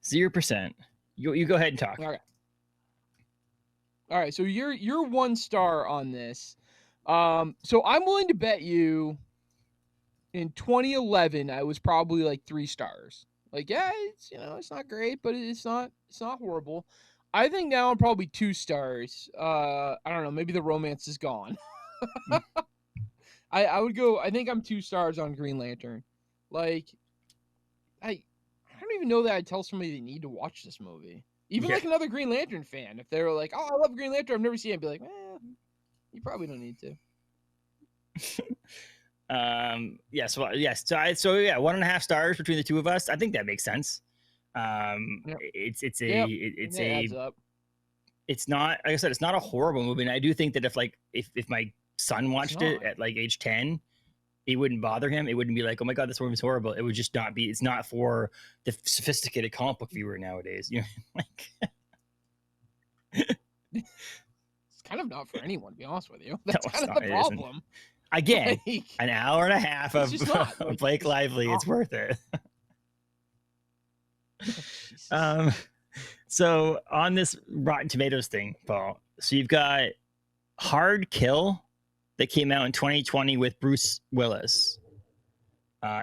0%. You go ahead and talk. All right. So you're 1 star on this. So I'm willing to bet you. In 2011, I was probably like 3 stars. Like, yeah, it's it's not great, but it's not horrible. I think now I'm probably 2 stars. I don't know, maybe the romance is gone. I would go. I think I'm 2 stars on Green Lantern. Like, I don't even know that I'd tell somebody they need to watch this movie. Even like another Green Lantern fan, if they were like, "Oh, I love Green Lantern, I've never seen it," I'd be like, you probably don't need to. Yes. Well, yes. So 1.5 stars between the two of us. I think that makes sense. It's not, like I said, it's not a horrible movie. And I do think that if my son watched it at like age 10, it wouldn't bother him. It wouldn't be like, oh my God, this movie's horrible. It would just not be, it's not for the sophisticated comic book viewer nowadays. It's kind of not for anyone, to be honest with you. That's kind of the problem. Again, an hour and a half of Blake Lively. It's worth it. So on this Rotten Tomatoes thing, Paul, so you've got Hard Kill that came out in 2020 with Bruce Willis.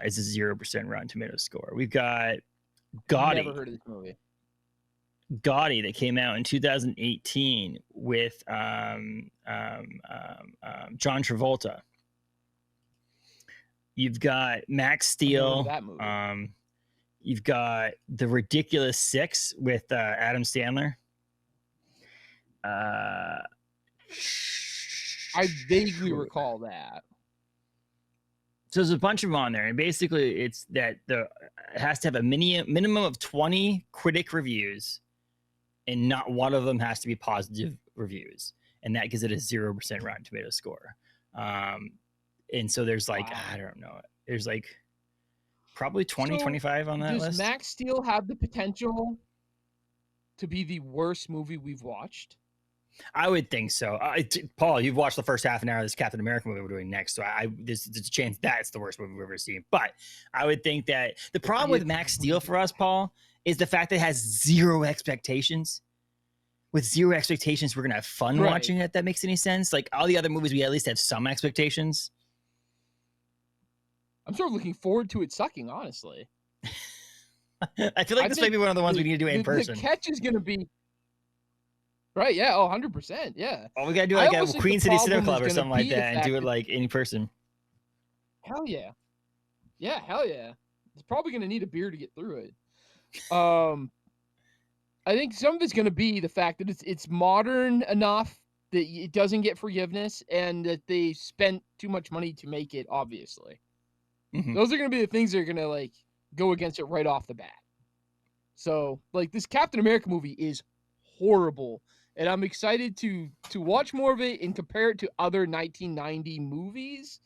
Is a 0% Rotten Tomatoes score. We've got Gotti. Never heard of this movie. Gotti that came out in 2018 with John Travolta. You've got Max Steel. That movie. You've got The Ridiculous Six with Adam Sandler. I vaguely recall that. So there's a bunch of them on there, and basically it's that it has to have a minimum of 20 critic reviews, and not one of them has to be positive reviews, and that gives it a 0% Rotten Tomatoes score. And so there's like, I don't know, there's like probably 25 on that list. Does Max Steel have the potential to be the worst movie we've watched? I would think so. Paul, you've watched the first half an hour of this Captain America movie we're doing next, so there's a chance that's the worst movie we've ever seen. But I would think that the problem with Max Steel for us, Paul, is the fact that it has zero expectations. With zero expectations, we're going to have fun watching it, if that makes any sense. Like all the other movies, we at least have some expectations. I'm sort of looking forward to it sucking, honestly. I feel like this might be one of the ones we need to do in person. The catch is going to be... Right, yeah, 100%, yeah. Oh, we got to do like a Queen City Cinema Club or something like that and do it like in person. Hell yeah. Yeah, hell yeah. It's probably going to need a beer to get through it. I think some of it's going to be the fact that it's modern enough that it doesn't get forgiveness and that they spent too much money to make it, obviously. Mm-hmm. Those are going to be the things that are going to like go against it right off the bat. So, like, this Captain America movie is horrible, and I'm excited to watch more of it and compare it to other 1990 movies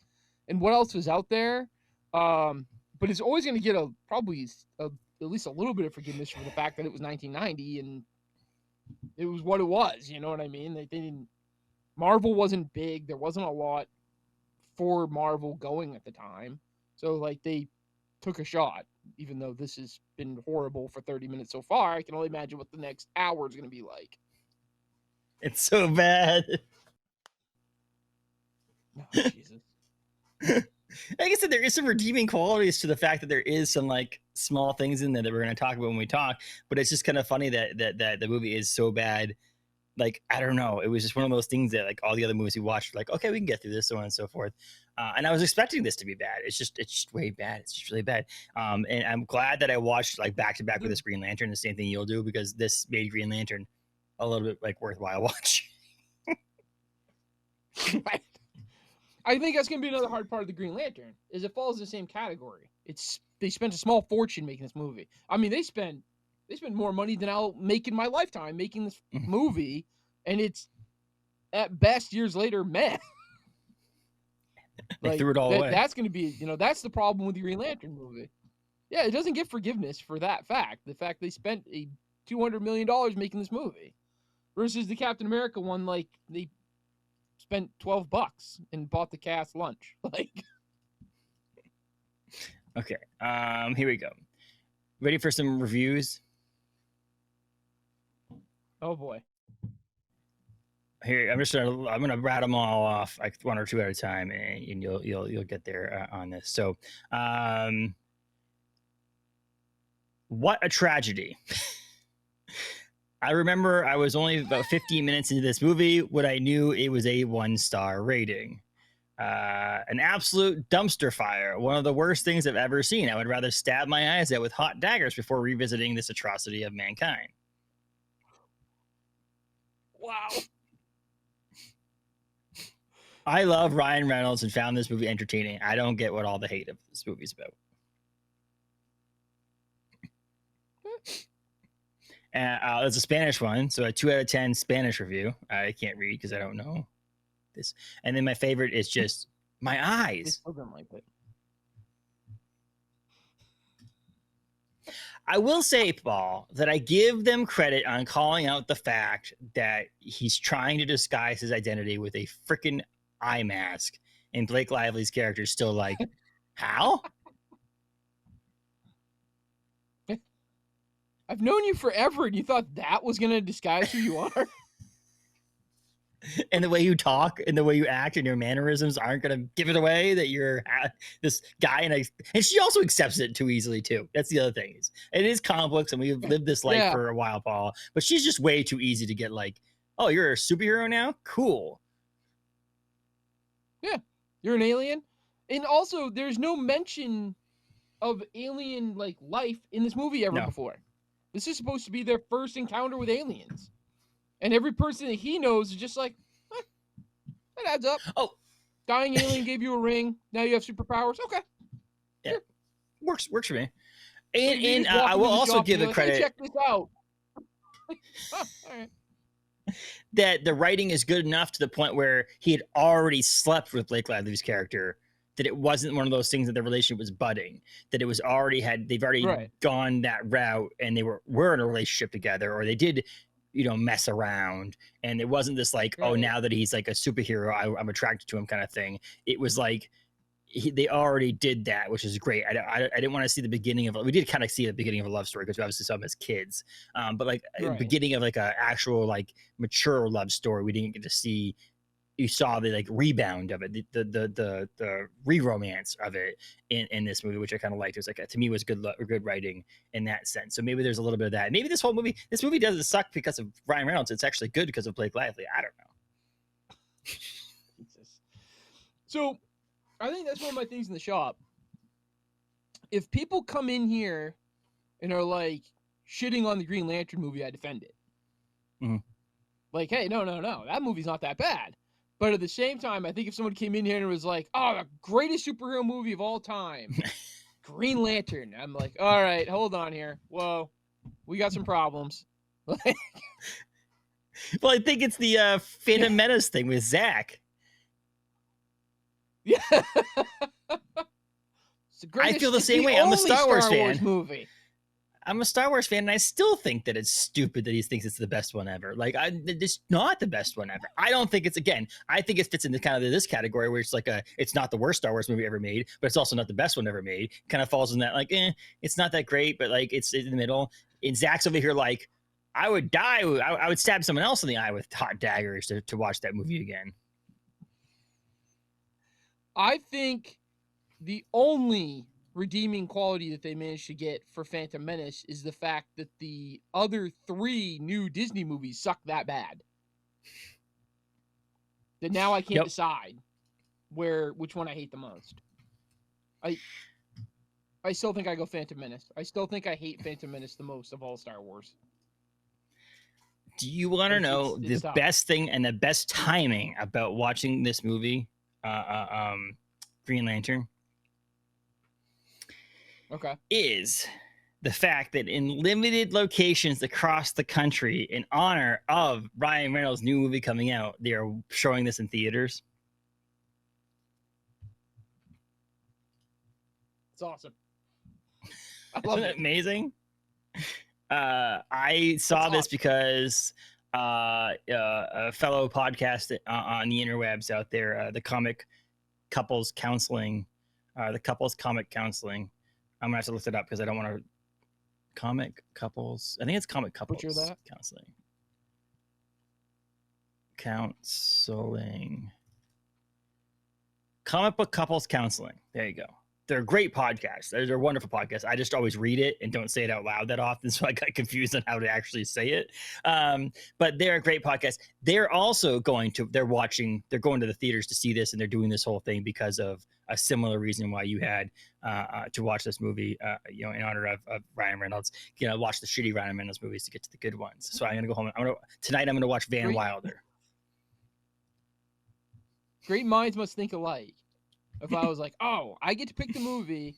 and what else was out there. But it's always going to get probably at least a little bit of forgiveness for the fact that it was 1990 and it was what it was. You know what I mean? They didn't. Marvel wasn't big. There wasn't a lot for Marvel going at the time. So, like, they took a shot, even though this has been horrible for 30 minutes so far. I can only imagine what the next hour is going to be like. It's so bad. Oh, Jesus. Like I said, there is some redeeming qualities to the fact that there is some like small things in there that we're going to talk about when we talk, but it's just kind of funny that the movie is so bad. Like, I don't know. It was just one of those things that like all the other movies we watched, like, okay, we can get through this, so on and so forth. And I was expecting this to be bad. It's just way bad. It's just really bad. And I'm glad that I watched like back to back with this Green Lantern, the same thing you'll do, because this made Green Lantern a little bit like worthwhile watch. I think that's going to be another hard part of the Green Lantern, is it falls in the same category. They spent a small fortune making this movie. I mean, they spent more money than I'll make in my lifetime making this movie, and it's at best years later, meh. They threw it all away. That's going to be, that's the problem with the Green Lantern movie. Yeah, it doesn't get forgiveness for that fact. The fact they spent $200 million making this movie, versus the Captain America one, like they spent $12 and bought the cast lunch. Like, okay, here we go. Ready for some reviews? Oh boy. Here, I'm gonna rattle them all off, like one or two at a time, and you'll get there on this. So, What a tragedy. I remember I was only about 15 minutes into this movie when I knew it was a 1-star rating. An absolute dumpster fire. One of the worst things I've ever seen. I would rather stab my eyes out with hot daggers before revisiting this atrocity of mankind. Wow. I love Ryan Reynolds and found this movie entertaining. I don't get what all the hate of this movie's about. It's a Spanish one, so a 2 out of 10 Spanish review. I can't read because I don't know this. And then my favorite is just my eyes. I will say, Paul, that I give them credit on calling out the fact that he's trying to disguise his identity with a freaking eye mask, and Blake Lively's character is still like, how? I've known you forever, and you thought that was going to disguise who you are? And the way you talk and the way you act and your mannerisms aren't going to give it away that you're this guy. And she also accepts it too easily, too. That's the other thing. It is complex, and we've lived this life for a while, Paul. But she's just way too easy to get like, oh, you're a superhero now? Cool. Yeah, you're an alien. And also, there's no mention of alien like life in this movie ever before. This is supposed to be their first encounter with aliens. And every person that he knows is just like, that adds up. Oh. Dying alien gave you a ring. Now you have superpowers. Okay. Yeah. Sure. Works for me. And I will also give it credit. Hey, check this out. All right. That the writing is good enough to the point where he had already slept with Blake Lively's character, that it wasn't one of those things that the relationship was budding, that it was they've already gone that route, and they were in a relationship together, or they did, mess around, and it wasn't this like, oh, now that he's like a superhero, I'm attracted to him kind of thing. It was like they already did that, which is great. I didn't want to see the beginning of it. We did kind of see the beginning of a love story because we obviously saw them as kids, but like the beginning of like a actual like mature love story, we didn't get to see. You saw the like rebound of it, the re-romance of it in this movie, which I kind of liked. It was like, to me, was good writing in that sense. So maybe there's a little bit of that. Maybe this movie doesn't suck because of Ryan Reynolds. It's actually good because of Blake Lively. I don't know. So I think that's one of my things in the shop. If people come in here and are like shitting on the Green Lantern movie, I defend it. Mm-hmm. Like, hey, no, that movie's not that bad. But at the same time, I think if someone came in here and was like, oh, the greatest superhero movie of all time, Green Lantern, I'm like, all right, hold on here. Whoa, we got some problems. Well, I think it's the Phantom Menace thing with Zach. Yeah. I feel the same way. I'm a Star Wars fan. Movie. I'm a Star Wars fan, and I still think that it's stupid that he thinks it's the best one ever. Like, it's not the best one ever. I don't think I think it fits into kind of this category where it's like it's not the worst Star Wars movie ever made, but it's also not the best one ever made. Kind of falls in that, like, it's not that great, but like, it's in the middle. And Zach's over here like, I would die. I would stab someone else in the eye with hot daggers to watch that movie again. I think the only redeeming quality that they managed to get for Phantom Menace is the fact that the other 3 new Disney movies suck that bad that now I can't decide which one I hate the most. I still think I go Phantom Menace. I still think I hate Phantom Menace the most of all Star Wars. Do you want to know the best thing and the best timing about watching this movie, Green Lantern? Okay. Is the fact that in limited locations across the country, in honor of Ryan Reynolds' new movie coming out, they are showing this in theaters. It's awesome. Isn't it amazing? I saw this because a fellow podcast on the interwebs out there, the Comic Couples Counseling, the Couples Comic Counseling. I'm gonna have to look it up because I don't want to. Comic Couples. I think it's Comic Couples Counseling. Counseling. Comic Book Couples Counseling. There you go. they're a great podcast. They're a wonderful podcast. I just always read it and don't say it out loud that often, so I got confused on how to actually say it. But they're a great podcast. They're also going to the theaters to see this, and they're doing this whole thing because of a similar reason why you had to watch this movie, in honor of Ryan Reynolds. Watch the shitty Ryan Reynolds movies to get to the good ones. So I'm gonna go home. Tonight I'm gonna watch Van Wilder. Great minds must think alike. If I was like, oh, I get to pick the movie,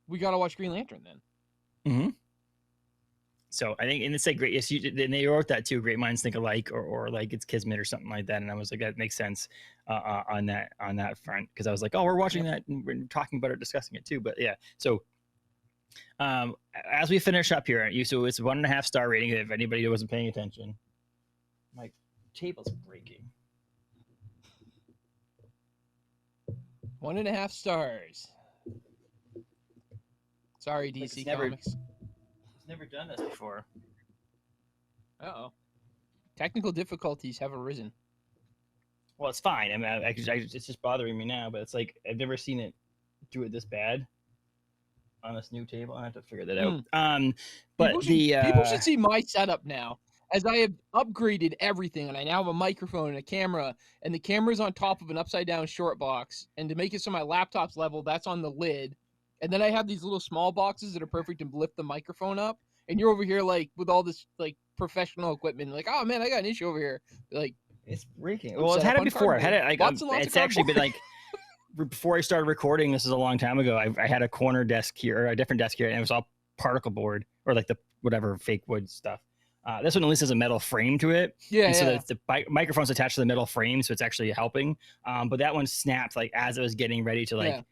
we got to watch Green Lantern then. Mm-hmm. So I think, and it's like great. Yes, and they wrote that too. Great minds think alike, or like it's Kismet or something like that. And I was like, that makes sense on that front, because I was like, oh, we're watching that and we're talking about it, discussing it too. But yeah, so as we finish up here, so it's 1.5 star rating. If anybody wasn't paying attention, my table's breaking. 1.5 stars. Sorry, DC Comics. It's never done this before. Uh-oh. Technical difficulties have arisen. Well, it's fine. I mean, it's just bothering me now, but it's like I've never seen it do it this bad on this new table. I have to figure that out. But people should see my setup now, as I have upgraded everything, and I now have a microphone and a camera, and the camera's on top of an upside-down short box, and to make it so my laptop's level, that's on the lid, and then I have these little small boxes that are perfect to lift the microphone up, and you're over here, like, with all this, like, professional equipment, like, oh, man, I got an issue over here. Like, it's breaking. Well, I've had it before. I've had it, like, it's actually been, like, before I started recording, this is a long time ago, I had a corner desk here, or a different desk here, and it was all particle board, or, like, the whatever fake wood stuff. This one at least has a metal frame to it. Yeah. And so the microphone's attached to the metal frame, so it's actually helping. But that one snapped like as I was getting ready to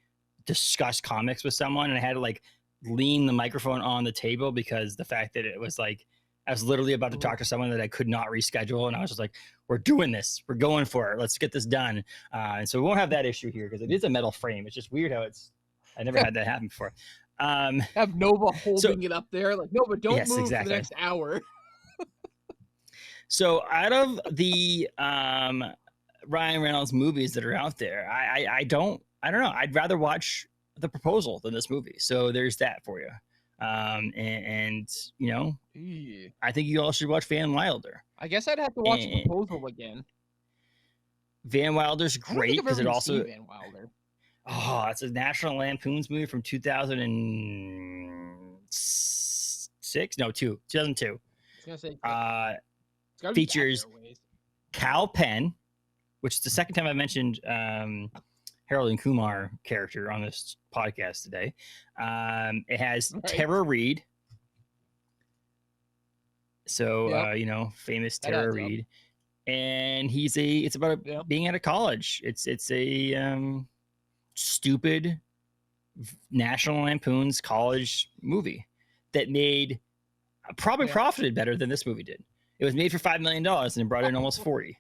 discuss comics with someone, and I had to like lean the microphone on the table because the fact that it was like I was literally about to talk to someone that I could not reschedule, and I was just like, "We're doing this. We're going for it. Let's get this done." And so we won't have that issue here because it is a metal frame. It's just weird how I never had that happen before. Have Nova holding it up there, like Nova, don't move exactly. for the next hour. So out of the Ryan Reynolds movies that are out there, I don't know. I'd rather watch The Proposal than this movie. So there's that for you. And I think you all should watch Van Wilder. I guess I'd have to watch The Proposal again. Van Wilder's great because it also Van Wilder. Oh, it's a National Lampoon's movie from 2006. No, 2002. I was gonna say. Features Cal Penn, which is the second time I mentioned Harold and Kumar character on this podcast today. It has Tara Reid. So, famous Tara Reid. And it's about being at a college. It's a stupid National Lampoon's college movie that profited better than this movie did. It was made for $5 million and it brought in almost 40.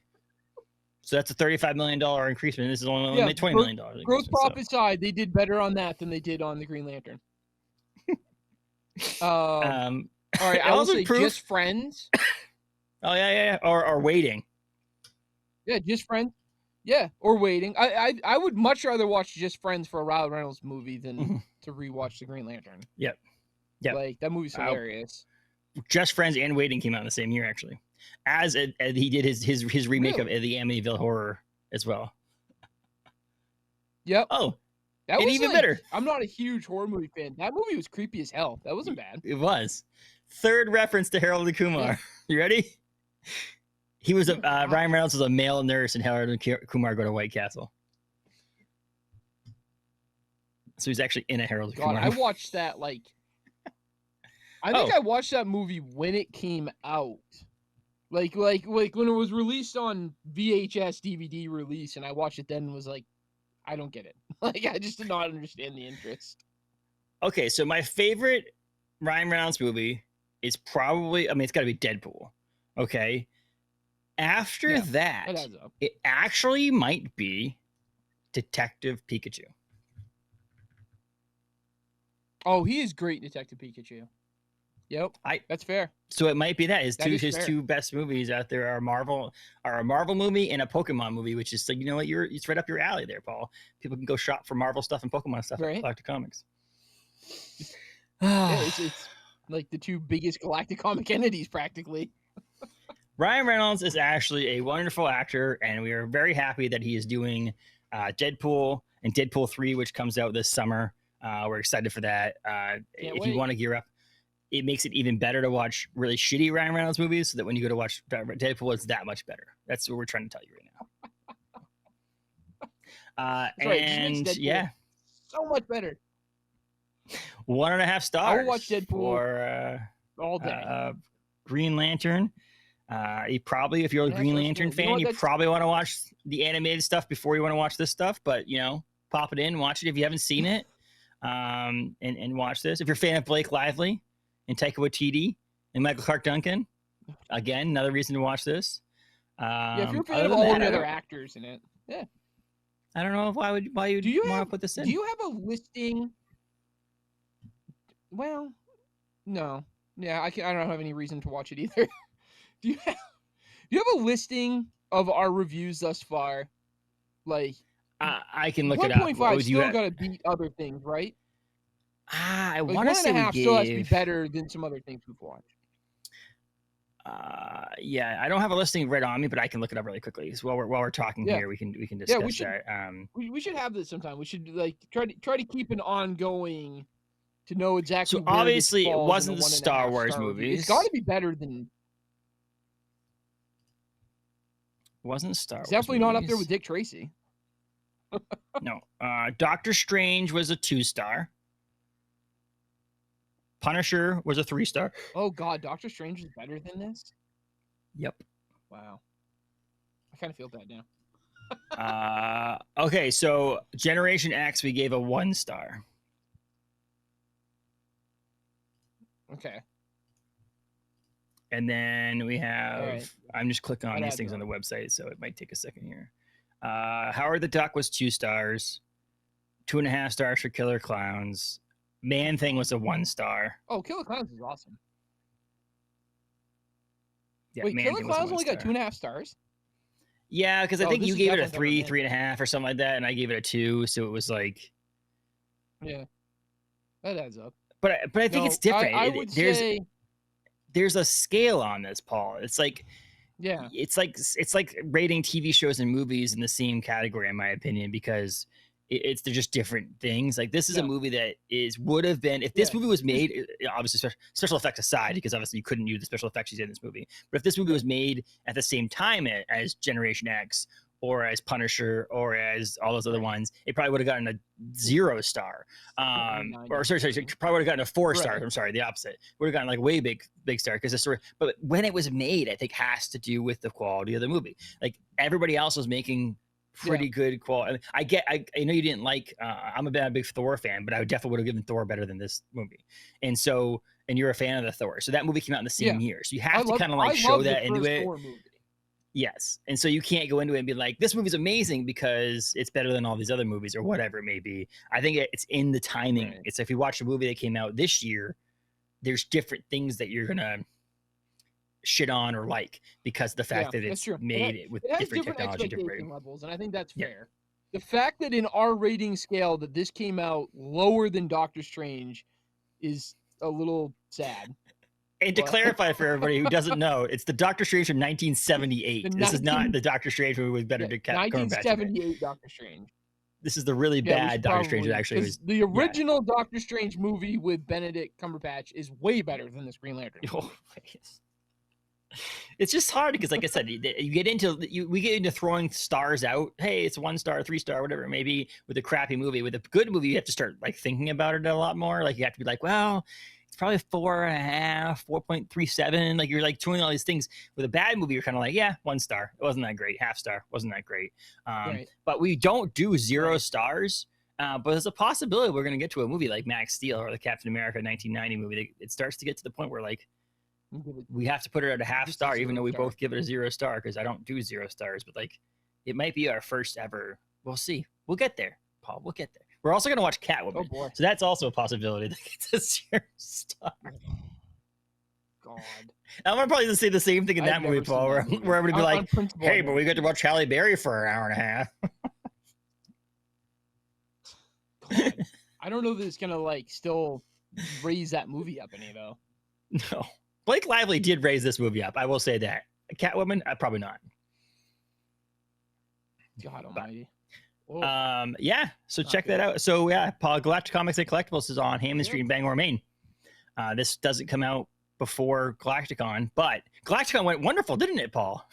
So that's a $35 million increase, and this is only made $20 million. Gross profit side, they did better on that than they did on the Green Lantern. All right, I will say Just Friends. Oh yeah, or Waiting. Yeah, Just Friends. Yeah, or Waiting. I would much rather watch Just Friends for a Ryan Reynolds movie than to rewatch the Green Lantern. Yep. Like that movie's hilarious. Just Friends and Waiting came out in the same year, actually. As he did his remake of the Amityville Horror as well. Yep. Oh, that was even better. I'm not a huge horror movie fan. That movie was creepy as hell. That wasn't bad. It was. Third reference to Harold and Kumar. Yeah. You ready? He was Ryan Reynolds was a male nurse, and Harold and Kumar go to White Castle. So he's actually in a Harold and Kumar. I watched that I think I watched that movie when it came out. Like when it was released on VHS DVD release, and I watched it then and was like, I don't get it. Like I just did not understand the interest. Okay, so my favorite Ryan Reynolds movie is probably, it's got to be Deadpool. Okay. After that, it actually might be Detective Pikachu. Oh, he is great, Detective Pikachu. Yep, that's fair. So it might be that his fair. two best movies out there are a Marvel movie and a Pokemon movie, which is like, you know what, it's right up your alley there, Paul. People can go shop for Marvel stuff and Pokemon stuff at Galactic Comics. Yeah, it's like the two biggest galactic comic entities practically. Ryan Reynolds is actually a wonderful actor, and we are very happy that he is doing Deadpool and Deadpool 3, which comes out this summer. We're excited for that. If you want to gear up, it makes it even better to watch really shitty Ryan Reynolds movies, so that when you go to watch Deadpool, it's that much better. That's what we're trying to tell you right now. And yeah, so much better. 1.5 stars. I will watch Deadpool for all day. Green Lantern. You probably, if you're a Green Lantern fan, you probably want to watch the animated stuff before you want to watch this stuff. But pop it in, watch it if you haven't seen it, and watch this. If you're a fan of Blake Lively and Taika Waititi and Michael Clark Duncan, again, another reason to watch this. If you're a fan of all the other actors in it, yeah. I don't know why you want to put this in. Do you have a listing? Well, no. Yeah, I don't have any reason to watch it either. Do you have a listing of our reviews thus far? Like, I can look it up. 1.5 still got to beat other things, right? I want to say 1.5 still has to be better than some other things we've watched. Yeah, I don't have a listing right on me, but I can look it up really quickly. So while we're talking here, we can discuss that. We should have this sometime. We should try to keep an ongoing to know exactly. So obviously, it wasn't the Star Wars movies. It's got to be better than. Wasn't Star Wars. Definitely not up there with Dick Tracy. No. Doctor Strange was a 2-star. Punisher was a 3-star. Oh God, Doctor Strange is better than this? Yep. Wow. I kind of feel bad now. Okay, so Generation X we gave a 1-star. Okay. And then we have, I'm just clicking on these things on the website, so it might take a second here. Howard the Duck was 2 stars. 2.5 stars for Killer Clowns. Man Thing was a 1-star. Oh, Killer Clowns is awesome. Yeah, wait, Killer Clowns only got 2.5 stars? Yeah, because I think you gave it a 3, 3.5 or something like that, and I gave it a 2, so it was like... Yeah, that adds up. But I think it's different. I would say... There's a scale on this, Paul. It's like, it's like rating TV shows and movies in the same category, in my opinion, because they're just different things. Like this is a movie that would have been, if this movie was made, obviously special effects aside, because obviously you couldn't use the special effects you did in this movie. But if this movie was made at the same time as Generation X, or as Punisher, or as all those other ones, it probably would have gotten a 0-star. Or sorry, probably would have gotten a 4-star. I'm sorry, the opposite. Would have gotten like way big star because the story. But when it was made, I think has to do with the quality of the movie. Like everybody else was making pretty good quality. I know you didn't like. I'm a big Thor fan, but I definitely would have given Thor better than this movie. And you're a fan of the Thor, so that movie came out in the same year. So you have to kind of like show that into it. Yes. And so you can't go into it and be like, this movie's amazing because it's better than all these other movies or whatever it may be. I think it's in the timing. Right. It's if you watch a movie that came out this year, there's different things that you're going to shit on or like because of the fact that it's made with different technology, different levels. And I think that's fair. The fact that in our rating scale that this came out lower than Doctor Strange is a little sad. And to clarify for everybody who doesn't know, it's the Doctor Strange from 1978. This is not the Doctor Strange movie with Benedict Cumberbatch. 1978 Doctor Strange. This is the really bad Doctor Strange that actually was. The original Doctor Strange movie with Benedict Cumberbatch is way better than this Green Lantern movie. It's just hard because, like I said, we get into throwing stars out. Hey, it's 1-star, 3-star, whatever it may be. With a crappy movie, with a good movie, you have to start like thinking about it a lot more. Like you have to be like, well, it's probably 4.5, 4.37. Like you're like doing all these things. With a bad movie, you're kind of like, yeah, 1-star. It wasn't that great. 0.5-star wasn't that great. But we don't do 0 stars. But there's a possibility we're going to get to a movie like Max Steel or the Captain America 1990 movie. It starts to get to the point where like we have to put it at a 0.5 star, even though we both give it a 0 star because I don't do 0 stars. But like, it might be our first ever. We'll see. We'll get there, Paul. We'll get there. We're also going to watch Catwoman. Oh boy. So that's also a possibility that gets a 0 star. God. I'm gonna probably say the same thing in that movie, Paul, where I'm gonna be like, "Hey, but we get to watch Halle Berry for an hour and a half." God. I don't know that it's gonna like still raise that movie up any though. No, Blake Lively did raise this movie up. I will say that. Catwoman, probably not. God Almighty. Yeah. So check that out. So yeah, Paul, Galactic Comics and Collectibles is on Hammond Street in Bangor, Maine. This doesn't come out before Galacticon, but Galacticon went wonderful, didn't it, Paul?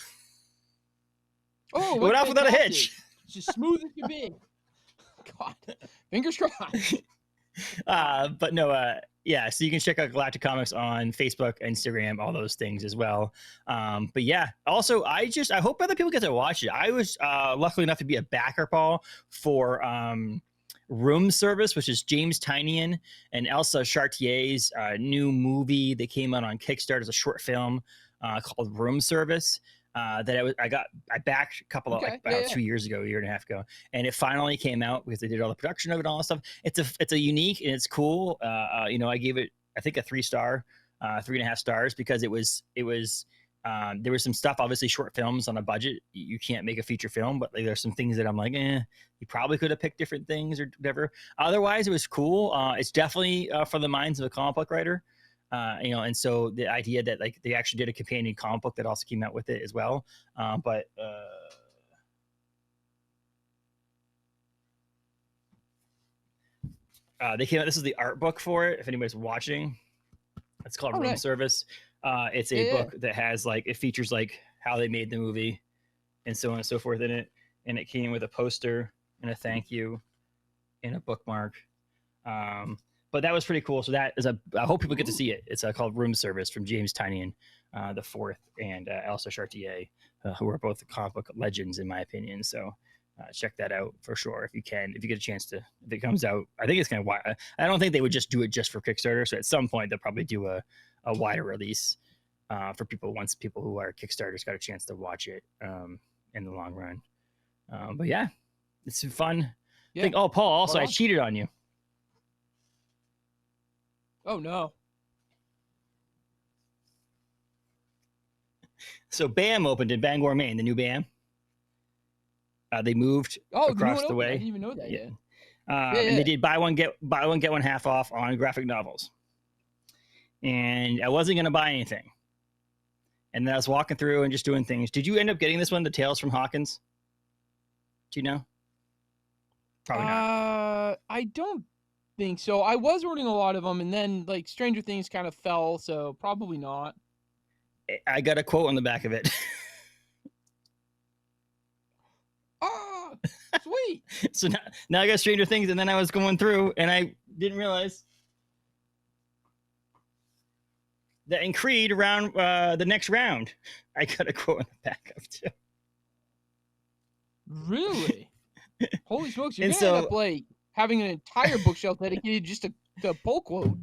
Oh, it went off without a hitch. It's just smooth as can be. God, fingers crossed. But no, yeah, so you can check out Galactic Comics on Facebook, Instagram, all those things as well. But yeah, also I hope other people get to watch it. I was lucky enough to be a backer, Paul, for Room Service, which is James Tynion and Elsa Chartier's new movie that came out on Kickstarter as a short film called Room Service. That I backed a couple of about 2 years ago, a year and a half ago, and it finally came out because they did all the production of it and all that stuff. It's a unique and it's cool. I gave it, I think, a 3-star, 3.5 stars because it was there was some stuff, obviously short films on a budget. You can't make a feature film, but like, there's some things that I'm like, you probably could have picked different things or whatever. Otherwise, it was cool. It's definitely for the minds of a comic book writer. And so the idea that like they actually did a companion comic book that also came out with it as well. They came out. This is the art book for it. If anybody's watching, it's called Room Service. It's a book that has like, it features like how they made the movie and so on and so forth in it. And it came with a poster and a thank you and a bookmark. But that was pretty cool. So I hope people get to see it. It's called Room Service from James Tynion the fourth and Elsa Chartier, who are both comic book legends in my opinion. So check that out for sure if you can, if you get a chance to. If it comes out, I think it's kind of. I don't think they would just do it just for Kickstarter. So at some point they'll probably do a wider release for people once people who are Kickstarters got a chance to watch it in the long run. But yeah, it's fun. Yeah. I think. Oh, Paul. Also, I cheated on you. Oh, no. So BAM opened in Bangor, Maine, the new BAM. They moved across the way. I didn't even know that yet. And they did buy one, get one half off on graphic novels. And I wasn't going to buy anything. And then I was walking through and just doing things. Did you end up getting this one, the Tales from Hawkins? Do you know? Probably not. I don't think so. I was ordering a lot of them, and then like Stranger Things kind of fell, so probably not. I got a quote on the back of it. Oh, sweet. So now I got Stranger Things, and then I was going through, and I didn't realize that in Creed around the next round, I got a quote on the back of too. Really? Holy smokes! You're gonna end up like having an entire bookshelf dedicated just to Paul quote.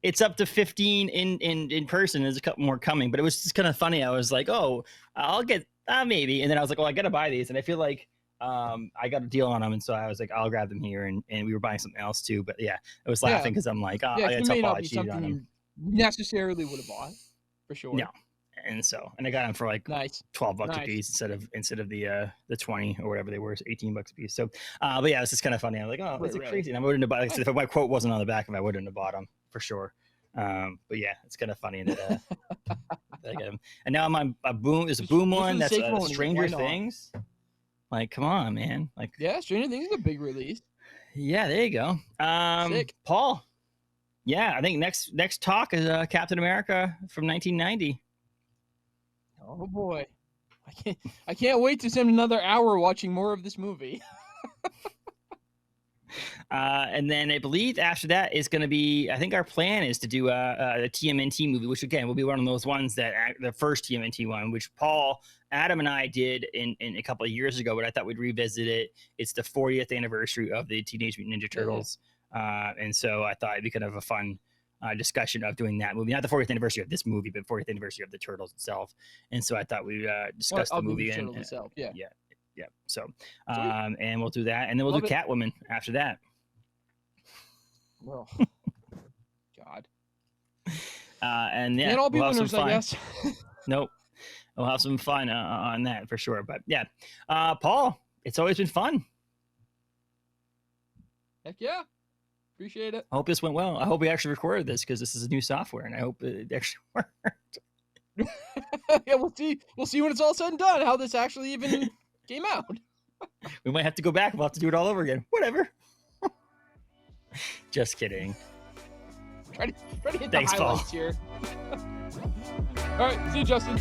It's up to 15 in person. There's a couple more coming, but it was just kind of funny. I was like, oh, I'll get maybe. And then I was like, well, I got to buy these. And I feel like I got a deal on them. And so I was like, I'll grab them here. And we were buying something else too. But yeah, I was laughing because I'm like, I got to tell cheated on them. Necessarily would have bought for sure. No. And I got them for like $12 a piece instead of the 20 or whatever they were, $18 a piece. So, but yeah, it's just kind of funny. I'm like, oh, that's crazy. And I wouldn't have bought. Like I said, if my quote wasn't on the back of it, I wouldn't have bought them for sure. But yeah, it's kind of funny that I got them. And now I'm on a boom. There's a boom one that's Stranger Things. Like, come on, man. Like, yeah, Stranger Things is a big release. Yeah, there you go. Sick. Paul. Yeah, I think next talk is Captain America from 1990. Oh boy, I can't wait to spend another hour watching more of this movie. And then I believe after that is going to be, I think our plan is to do a TMNT movie, which again will be one of those ones that the first TMNT one, which Paul, Adam, and I did in a couple of years ago, but I thought we'd revisit it. It's the 40th anniversary of the Teenage Mutant Ninja Turtles, and so I thought it'd be kind of a fun discussion of doing that movie, not the 40th anniversary of this movie, but 40th anniversary of the Turtles itself. And so I thought we'd discuss the movie and itself. Yeah. So, and we'll do that, and then we'll do Catwoman after that. Well, God. And yeah, can't all be we'll winners, I guess. Nope. We'll have some fun on that for sure. But yeah, Paul, it's always been fun. Heck yeah. Appreciate it. I hope this went well. I hope we actually recorded this because this is a new software, and I hope it actually worked. Yeah, we'll see. We'll see when it's all said and done how this actually even came out. We might have to go back. We'll have to do it all over again. Whatever. Just kidding. Try to hit Thanks, the highlights Paul. here. All right, see you, Justin.